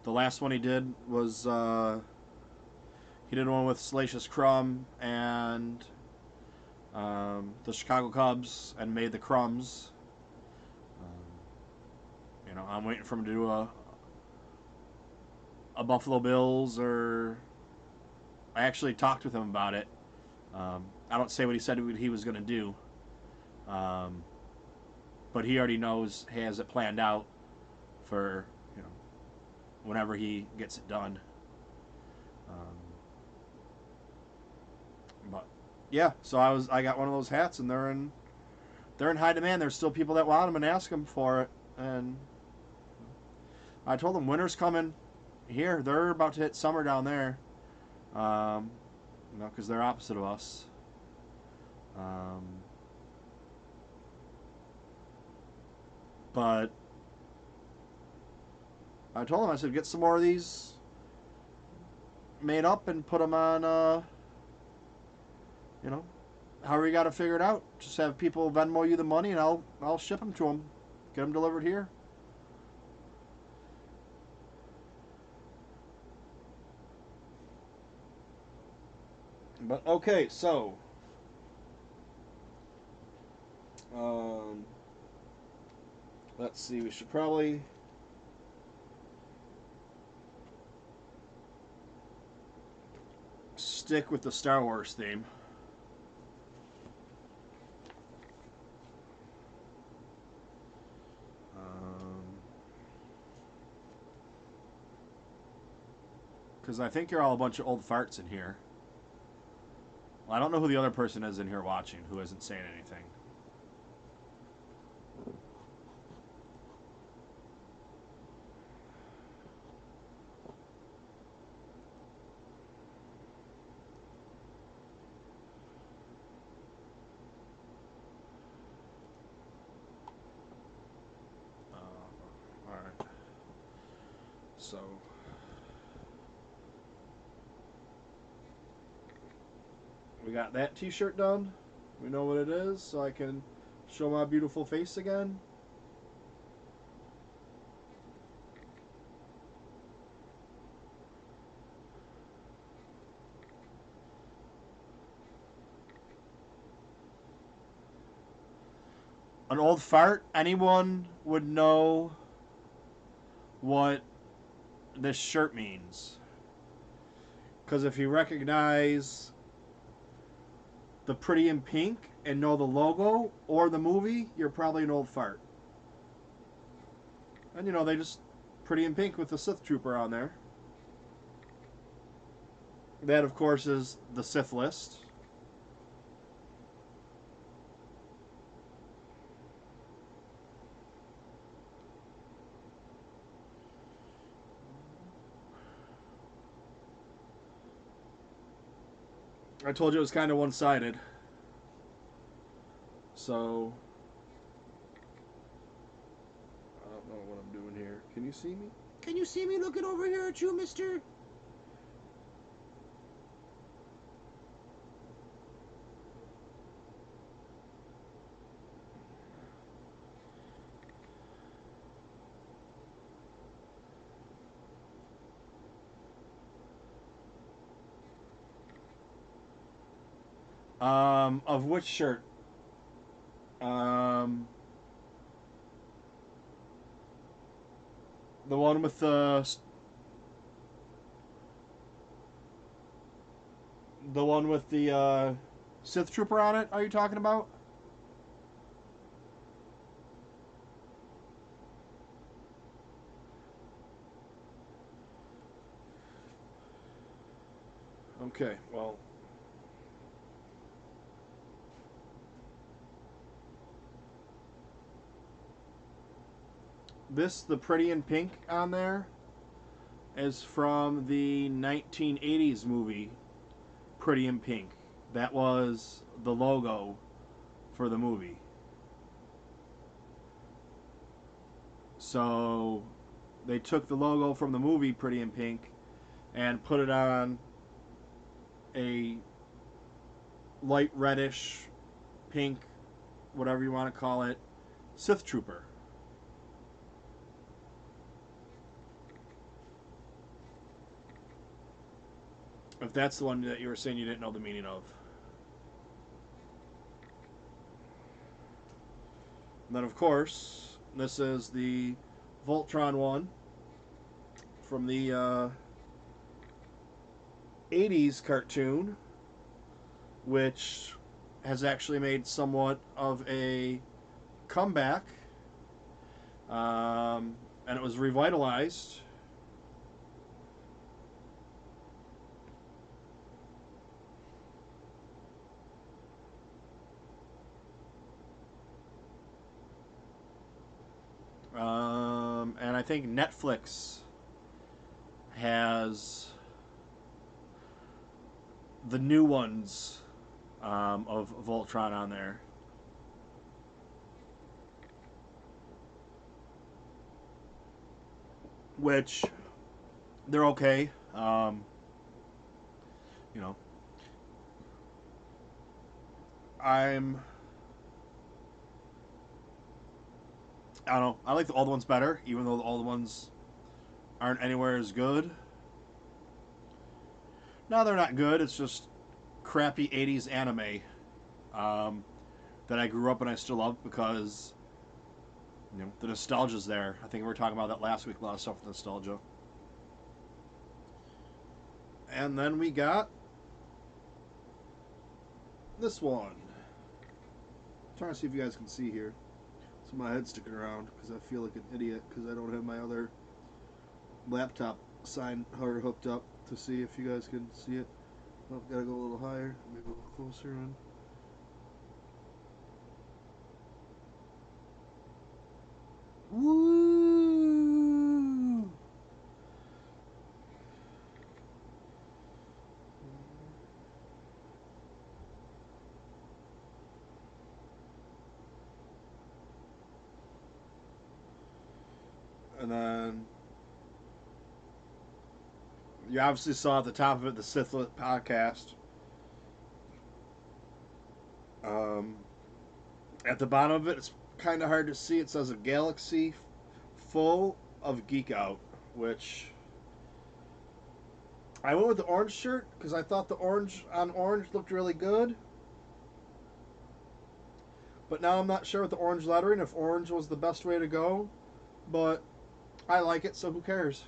Speaker 1: The last one he did was he did one with Salacious Crumb and the Chicago Cubs and made the Crumbs. I'm waiting for him to do a Buffalo Bills, or I actually talked with him about it. I don't say what he said he was going to do, but he already knows, he has it planned out for whenever he gets it done. But yeah, so I got one of those hats, and they're in high demand. There's still people that want them and ask them for it, and I told them winter's coming here. They're about to hit summer down there, because they're opposite of us. But I told them, I said, get some more of these made up and put them on, however you got to figure it out. Just have people Venmo you the money, and I'll ship them to them, get them delivered here. But okay, so let's see. We should probably stick with the Star Wars theme. Because I think you're all a bunch of old farts in here. Well, I don't know who the other person is in here watching who isn't saying anything. Alright. So we got that t-shirt done. We know what it is, so I can show my beautiful face again. An old fart, anyone would know what this shirt means. Because if you recognize the Pretty in Pink and know the logo or the movie, you're probably an old fart. And they just Pretty in Pink with the Sith Trooper on there. That, of course, is the Sith list. I told you it was kind of one-sided. So I don't know what I'm doing here. Can you see me? Can you see me looking over here at you, mister? Of which shirt? The one with the Sith Trooper on it. Are you talking about? Okay, well, the Pretty in Pink on there is from the 1980s movie Pretty in Pink. That was the logo for the movie. So they took the logo from the movie Pretty in Pink and put it on a light reddish, pink, whatever you want to call it, Sith Trooper. If that's the one that you were saying you didn't know the meaning of. And then, of course, this is the Voltron one from the 80s cartoon, which has actually made somewhat of a comeback. And it was revitalized. And I think Netflix has the new ones of Voltron on there. Which, they're okay. You know, I'm... I don't know. I like the old ones better, even though the old ones aren't anywhere as good. No, they're not good. It's just crappy 80s anime that I grew up and I still love because, you know, the nostalgia's there. I think we were talking about that last week, a lot of stuff with nostalgia. And then we got this one. I'm trying to see if you guys can see here. So my head's sticking around because I feel like an idiot because I don't have my other laptop sign or hooked up to see if you guys can see it. Oh, gotta go a little higher, maybe a little closer in. Woo! And then you obviously saw at the top of it the Sithlit podcast. Um, at the bottom of it, it's kind of hard to see. It says a galaxy full of geek out, which I went with the orange shirt because I thought the orange on orange looked really good. But now I'm not sure with the orange lettering if orange was the best way to go. But I like it, so who cares?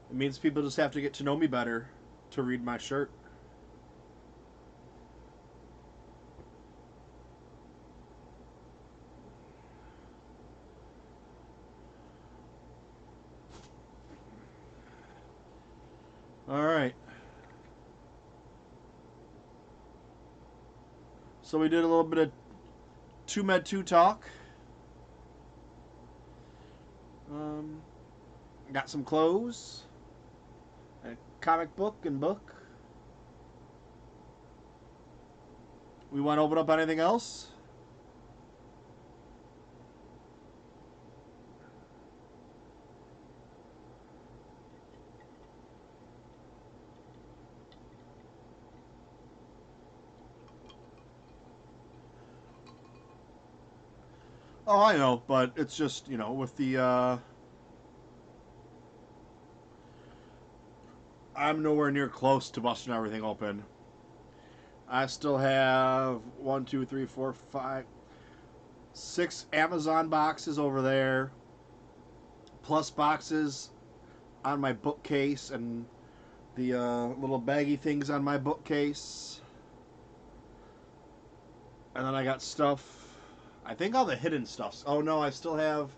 Speaker 1: It means people just have to get to know me better to read my shirt. All right. So we did a little bit of TooMedToo talk. Got some clothes, a comic book and book. We want to open up anything else? Oh, I know, but it's just, you know, with the, I'm nowhere near close to busting everything open. I still have 1, 2, 3, 4, 5, 6 Amazon boxes over there, plus boxes on my bookcase and the little baggy things on my bookcase. And then I got stuff, I think all the hidden stuffs. Oh no, I still have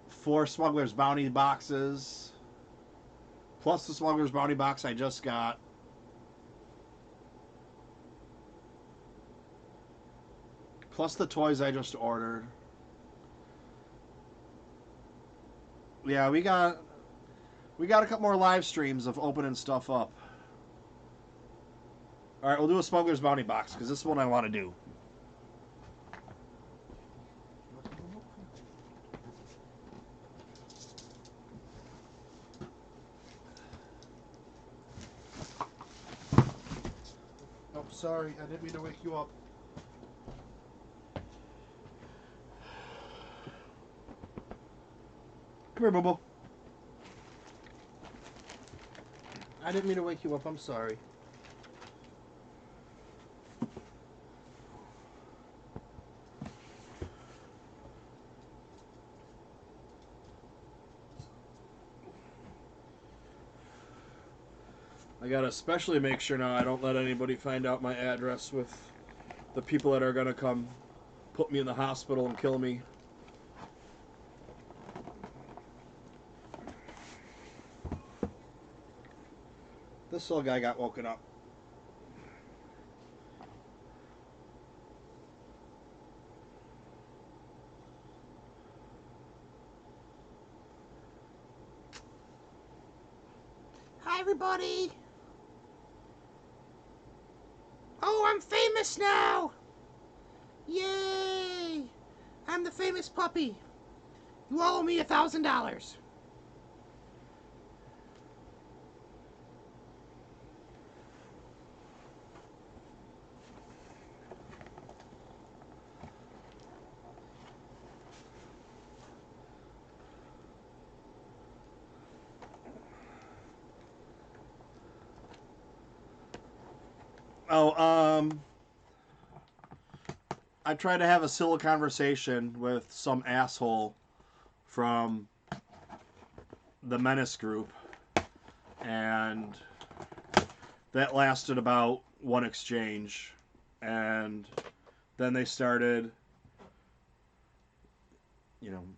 Speaker 1: 4 Smuggler's Bounty boxes, plus the Smuggler's Bounty box I just got. Plus the toys I just ordered. Yeah, we got a couple more live streams of opening stuff up. All right, we'll do a Smuggler's Bounty box because this is what I want to do. Oh, sorry, I didn't mean to wake you up. Come here, Bubble. I didn't mean to wake you up. I'm sorry. I gotta especially make sure now I don't let anybody find out my address with the people that are gonna come put me in the hospital and kill me. This little guy got woken up. Hi, everybody. Oh, I'm famous now. Yay. I'm the famous puppy. You owe me $1,000. Oh, I tried to have a civil conversation with some asshole from the Menace group, and that lasted about one exchange, and then they started,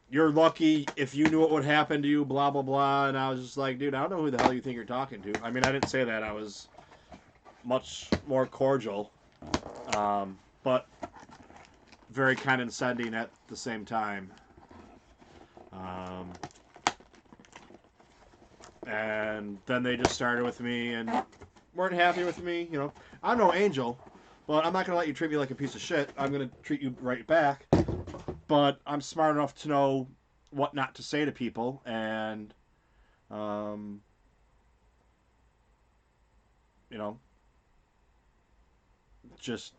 Speaker 1: you're lucky if you knew what would happen to you, blah, blah, blah, and I was just like, dude, I don't know who the hell you think you're talking to. I mean, I didn't say that. I was much more cordial, but very condescending at the same time. And then they just started with me and weren't happy with me. I'm no angel, but I'm not going to let you treat me like a piece of shit. I'm going to treat you right back. But I'm smart enough to know what not to say to people, and just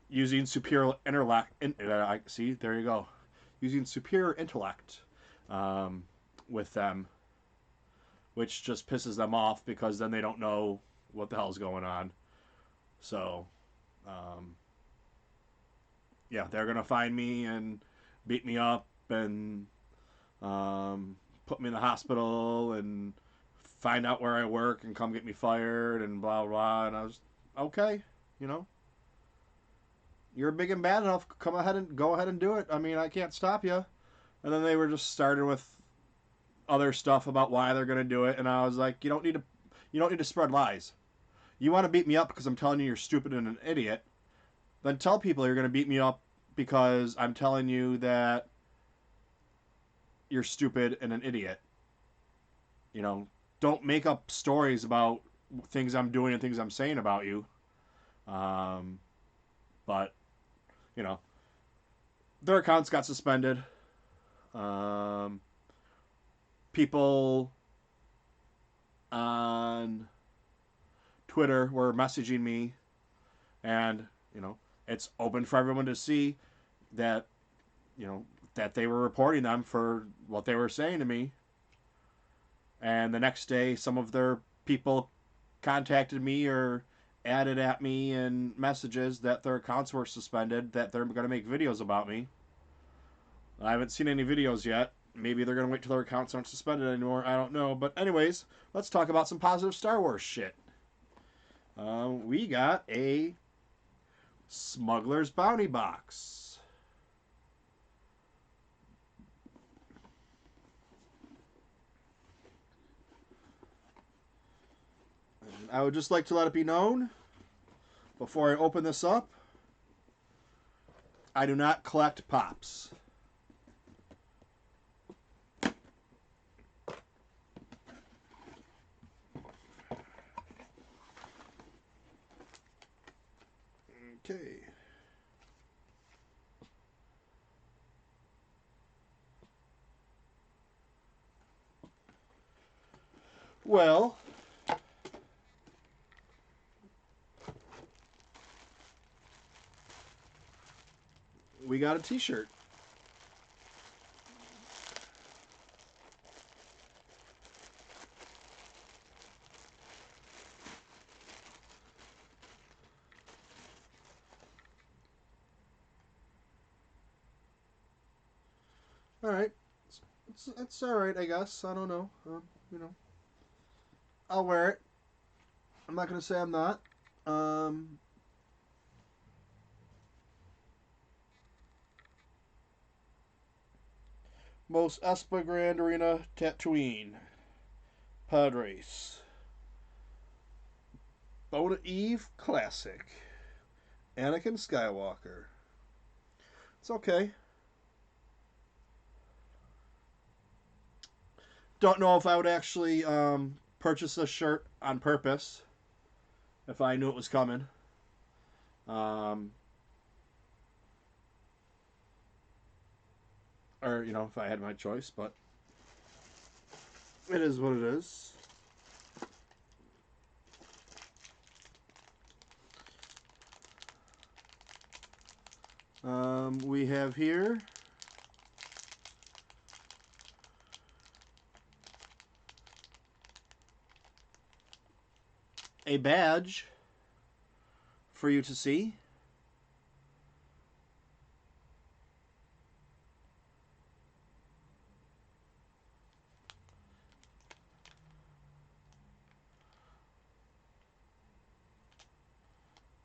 Speaker 1: using superior intellect. See, there you go. Using superior intellect with them, which just pisses them off because then they don't know what the hell's going on. So, yeah, they're gonna find me and beat me up and put me in the hospital and find out where I work and come get me fired and blah blah. And I was okay, you're big and bad enough. Go ahead and do it. I mean, I can't stop you. And then they were just starting with other stuff about why they're gonna do it, and I was like, you don't need to spread lies. You want to beat me up because I'm telling you you're stupid and an idiot, then tell people you're gonna beat me up because I'm telling you that you're stupid and an idiot. Don't make up stories about things I'm doing and things I'm saying about you. But their accounts got suspended. People on Twitter were messaging me, and it's open for everyone to see that that they were reporting them for what they were saying to me. And the next day, some of their people contacted me or added at me in messages that their accounts were suspended, that they're going to make videos about me. I haven't seen any videos yet. Maybe they're going to wait till their accounts aren't suspended anymore. I don't know. But anyways, let's talk about some positive Star Wars shit. We got a Smuggler's Bounty box. I would just like to let it be known, before I open this up, I do not collect pops. Okay. Well, we got a t-shirt. All right. It's all right, I guess. I don't know. You know, I'll wear it. I'm not gonna say I'm not. Um, Most Espa Grand Arena Tatooine Padres Bona Eve Classic Anakin Skywalker. It's okay. Don't know if I would actually purchase this shirt on purpose if I knew it was coming. Um, or, you know, if I had my choice, but it is what it is. We have here a badge for you to see.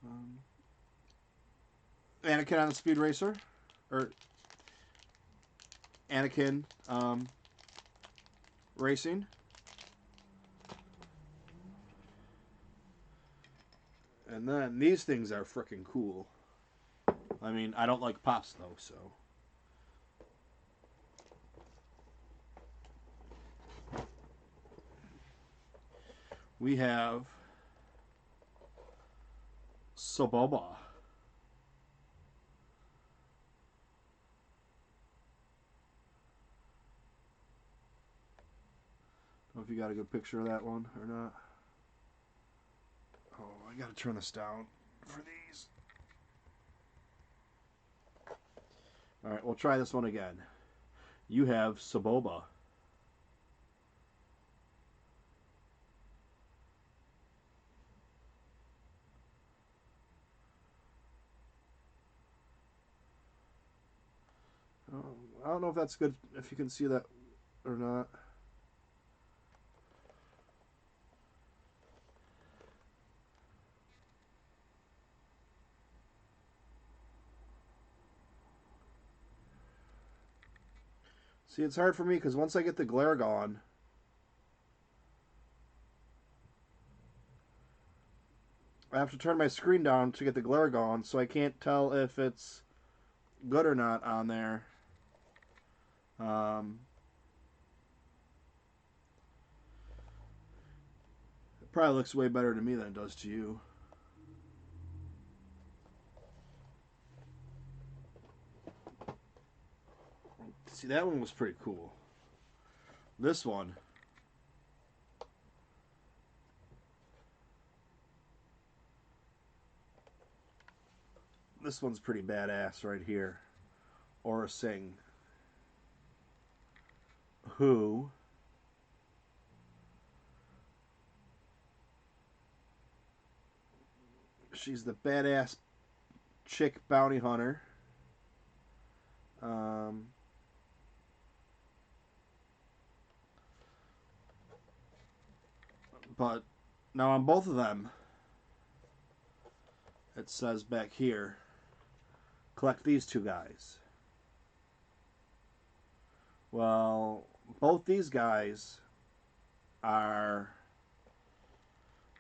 Speaker 1: Um, Anakin on a speed racer, or Anakin racing. And then these things are freaking cool. I mean, I don't like pops though, so. We have Soboba. Don't know if you got a good picture of that one or not. Oh, I gotta turn this down for these. Alright, we'll try this one again. You have Soboba. I don't know if that's good, if you can see that or not. See, it's hard for me because once I get the glare gone, I have to turn my screen down to get the glare gone, so I can't tell if it's good or not on there. Um, it probably looks way better to me than it does to you. See, that one was pretty cool. This one, this one's pretty badass right here. Aura Singh, who she's the badass chick bounty hunter. Um, but now on both of them, it says back here, collect these two guys. Well, both these guys are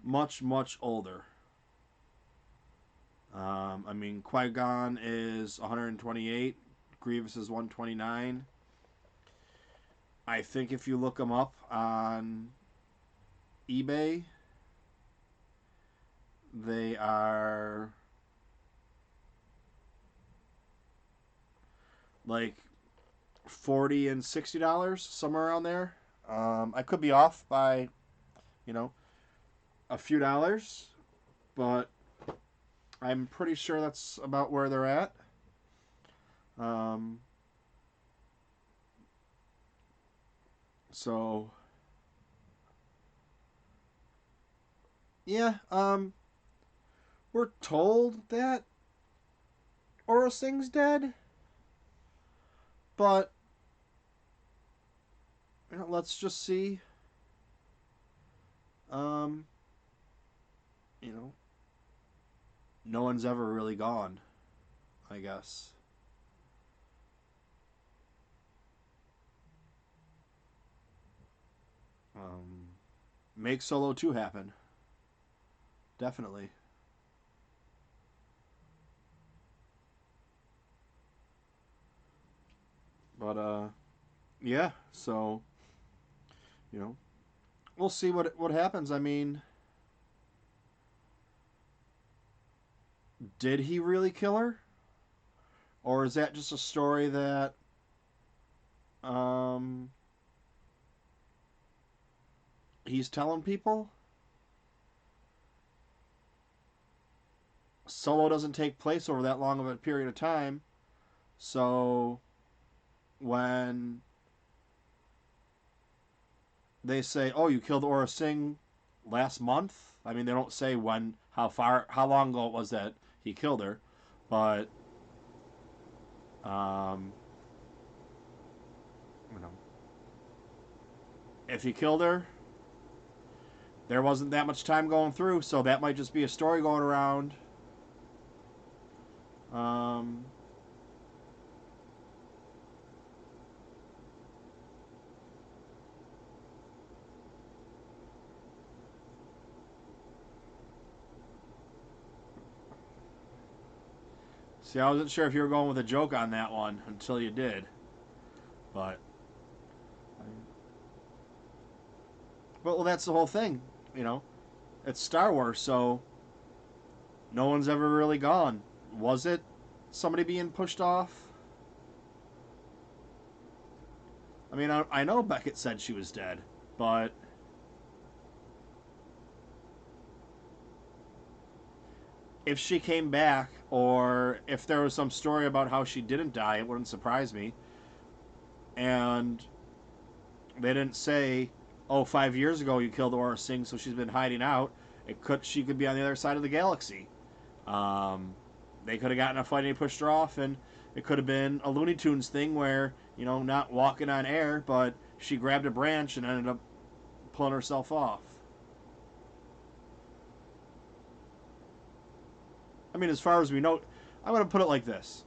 Speaker 1: much, much older. I mean, Qui-Gon is 128, Grievous is 129. I think if you look them up on eBay, they are like $40 and $60, somewhere around there. I could be off by, you know, a few dollars, but I'm pretty sure that's about where they're at. Um, so yeah, we're told that Aura Singh's dead, but let's just see. Um, you know, no one's ever really gone, I guess. Um, make Solo 2 happen. Definitely. But yeah, so, you know, we'll see what happens. I mean, did he really kill her? Or is that just a story that um he's telling people? Solo doesn't take place over that long of a period of time. So when they say, "Oh, you killed Aura Singh last month," I mean, they don't say when, how long ago it was that he killed her, but um, you know, if he killed her, there wasn't that much time going through, so that might just be a story going around. Um, See, I wasn't sure if you were going with a joke on that one until you did, but well, that's the whole thing, you know. It's Star Wars, so no one's ever really gone. Was it somebody being pushed off? I mean, I know Beckett said she was dead, but if she came back, or if there was some story about how she didn't die, it wouldn't surprise me. And they didn't say, "Oh, 5 years ago you killed Aura Singh, so she's been hiding out." She could be on the other side of the galaxy. Um, they could have gotten a fight and he pushed her off, and it could have been a Looney Tunes thing where, not walking on air, but she grabbed a branch and ended up pulling herself off. I mean, as far as we know, I'm going to put it like this: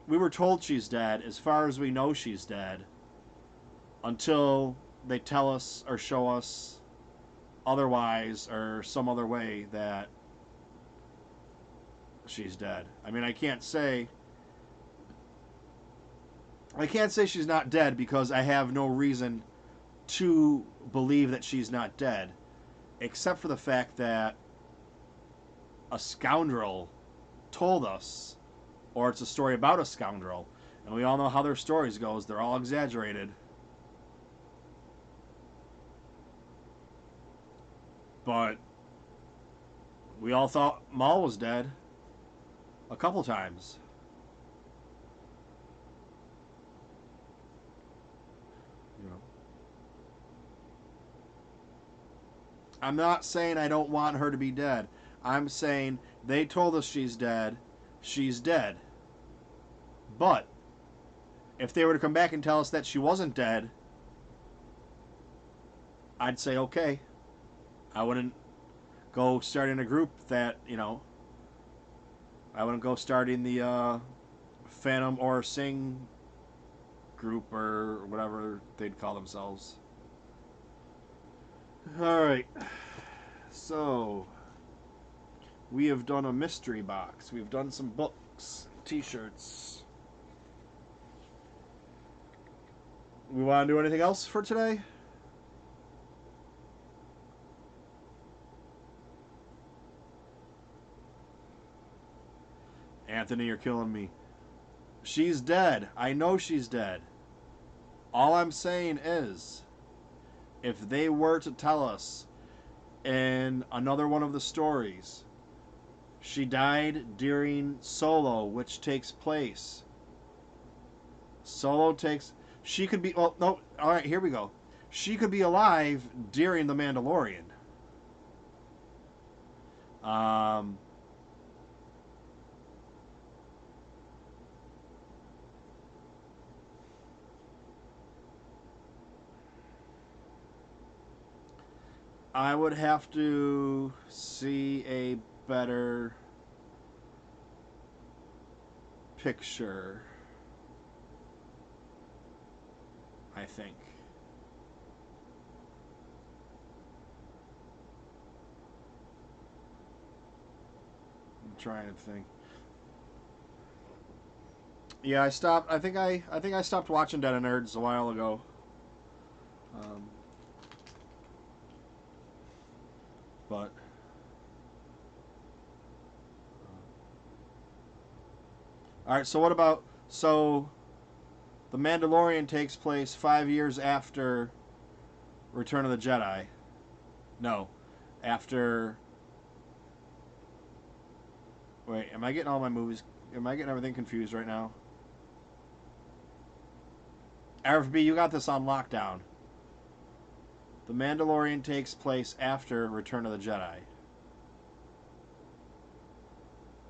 Speaker 1: we were told she's dead. As far as we know, she's dead until they tell us or show us otherwise or some other way that she's dead. I mean, I can't say she's not dead because I have no reason to believe that she's not dead, except for the fact that a scoundrel told us, or it's a story about a scoundrel, and we all know how their stories goes. They're all exaggerated. But we all thought Maul was dead a couple times. You know, I'm not saying I don't want her to be dead. I'm saying they told us she's dead. She's dead. But if they were to come back and tell us that she wasn't dead, I'd say okay. I wouldn't go starting a group I wouldn't go starting the Phantom or Sing group or whatever they'd call themselves. Alright, so we have done a mystery box. We've done some books, t-shirts. We want to do anything else for today? Anthony, you're killing me. She's dead. I know she's dead. All I'm saying is, if they were to tell us in another one of the stories, she died during Solo, which takes place. Solo takes. She could be. Oh, no. All right, here we go. She could be alive during The Mandalorian. Um. I would have to see a better picture, I think. I'm trying to think. Yeah, I stopped. I think I stopped watching Dead of Nerds a while ago. Um, but all right. So what about the Mandalorian takes place 5 years after Return of the Jedi? No, after. Wait, am I getting all my movies? Am I getting everything confused right now? RFB, you got this on lockdown. The Mandalorian takes place after Return of the Jedi.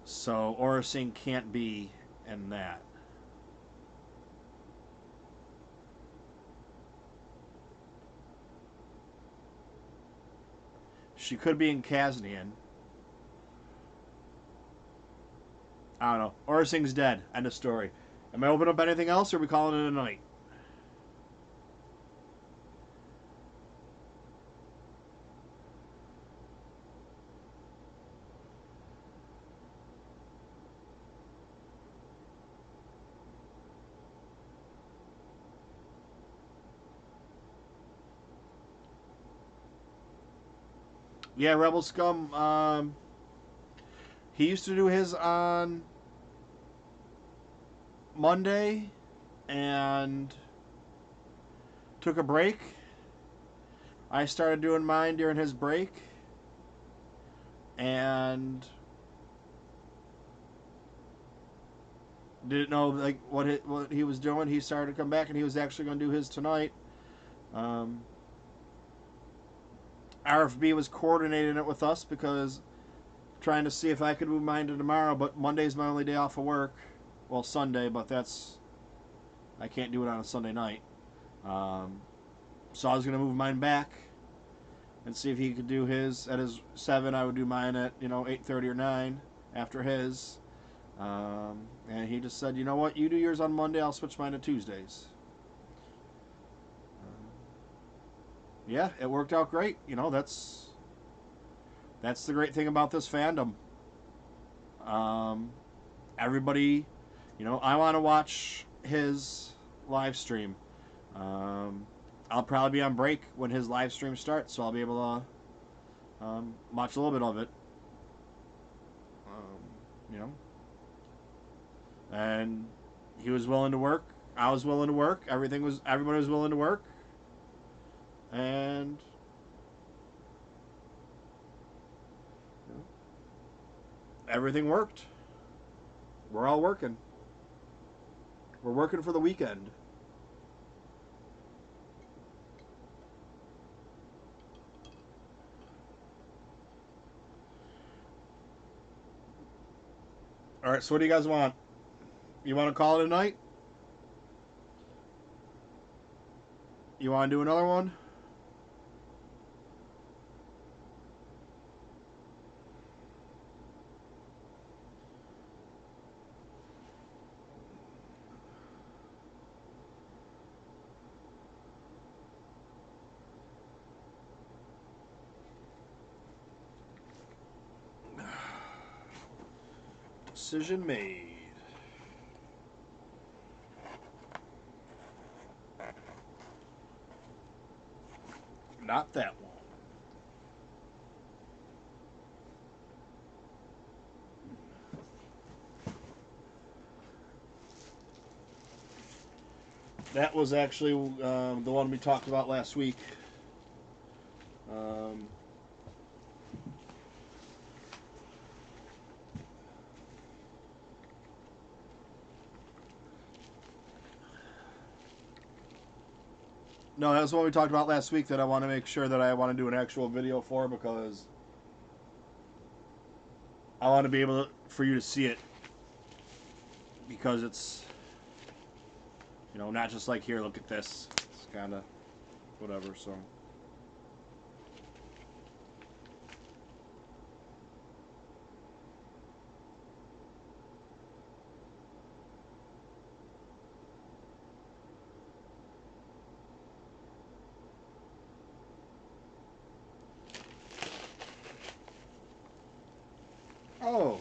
Speaker 1: So Aura Singh can't be in that. She could be in Kasnian. I don't know. Aura Singh's dead. End of story. Am I opening up anything else, or are we calling it a night? Yeah, Rebel Scum. He used to do his on Monday and took a break. I started doing mine during his break, and didn't know like what he was doing. He started to come back, and he was actually going to do his tonight. Um, RFB was coordinating it with us because trying to see if I could move mine to tomorrow, but Monday's my only day off of work. Well, Sunday, but I can't do it on a Sunday night. Um, so I was gonna move mine back and see if he could do his at his 7. I would do mine at 8:30 or 9 after his. And he just said, you know what, you do yours on Monday. I'll switch mine to Tuesdays. Yeah, it worked out great. That's the great thing about this fandom. Um, Everybody, I want to watch his live stream. I'll probably be on break when his live stream starts, so I'll be able to watch a little bit of it. Um, you know, and he was willing to work. I was willing to work. Everybody was willing to work, and everything worked. We're all working. We're working for the weekend. All right. So what do you guys want? You want to call it a night? You want to do another one? Decision made. Not that one. That was actually the one we talked about last week. Um, no, that was what we talked about last week that I want to make sure that I want to do an actual video for, because I want to be able to, for you to see it, because it's, you know, not just like, here, look at this. It's kind of whatever, so. Oh.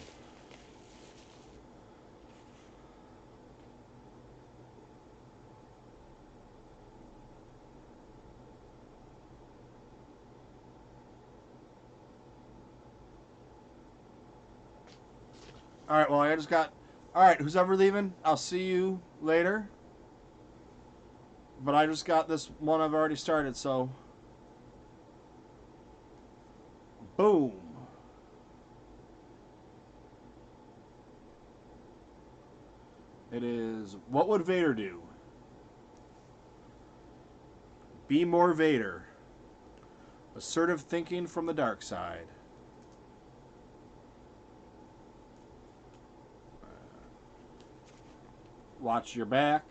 Speaker 1: All right, well, I just got... All right, who's ever leaving, I'll see you later. But I just got this one I've already started, so... Boom. It is, what would Vader do? Be more Vader. Assertive thinking from the dark side. Watch your back.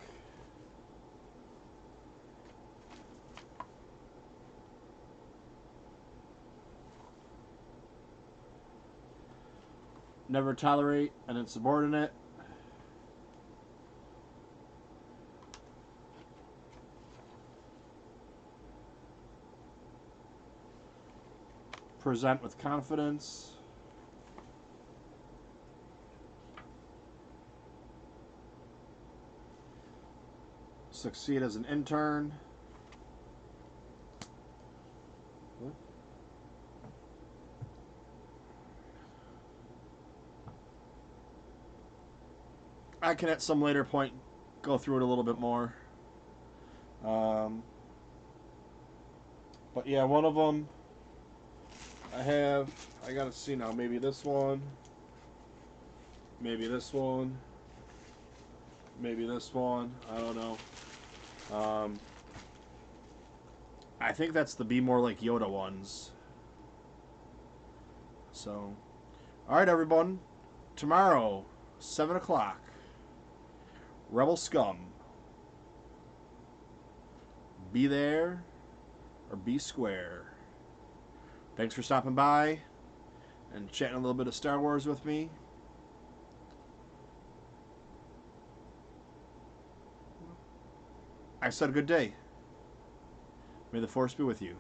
Speaker 1: Never tolerate an insubordinate. Present with confidence. Succeed as an intern. I can at some later point go through it a little bit more. But yeah, one of them I gotta see now, maybe this one, maybe this one, maybe this one, I don't know. I think that's the Be More Like Yoda ones. So, alright everyone, tomorrow, 7 o'clock, Rebel Scum. Be there or be square. Thanks for stopping by and chatting a little bit of Star Wars with me. I said good day. May the Force be with you.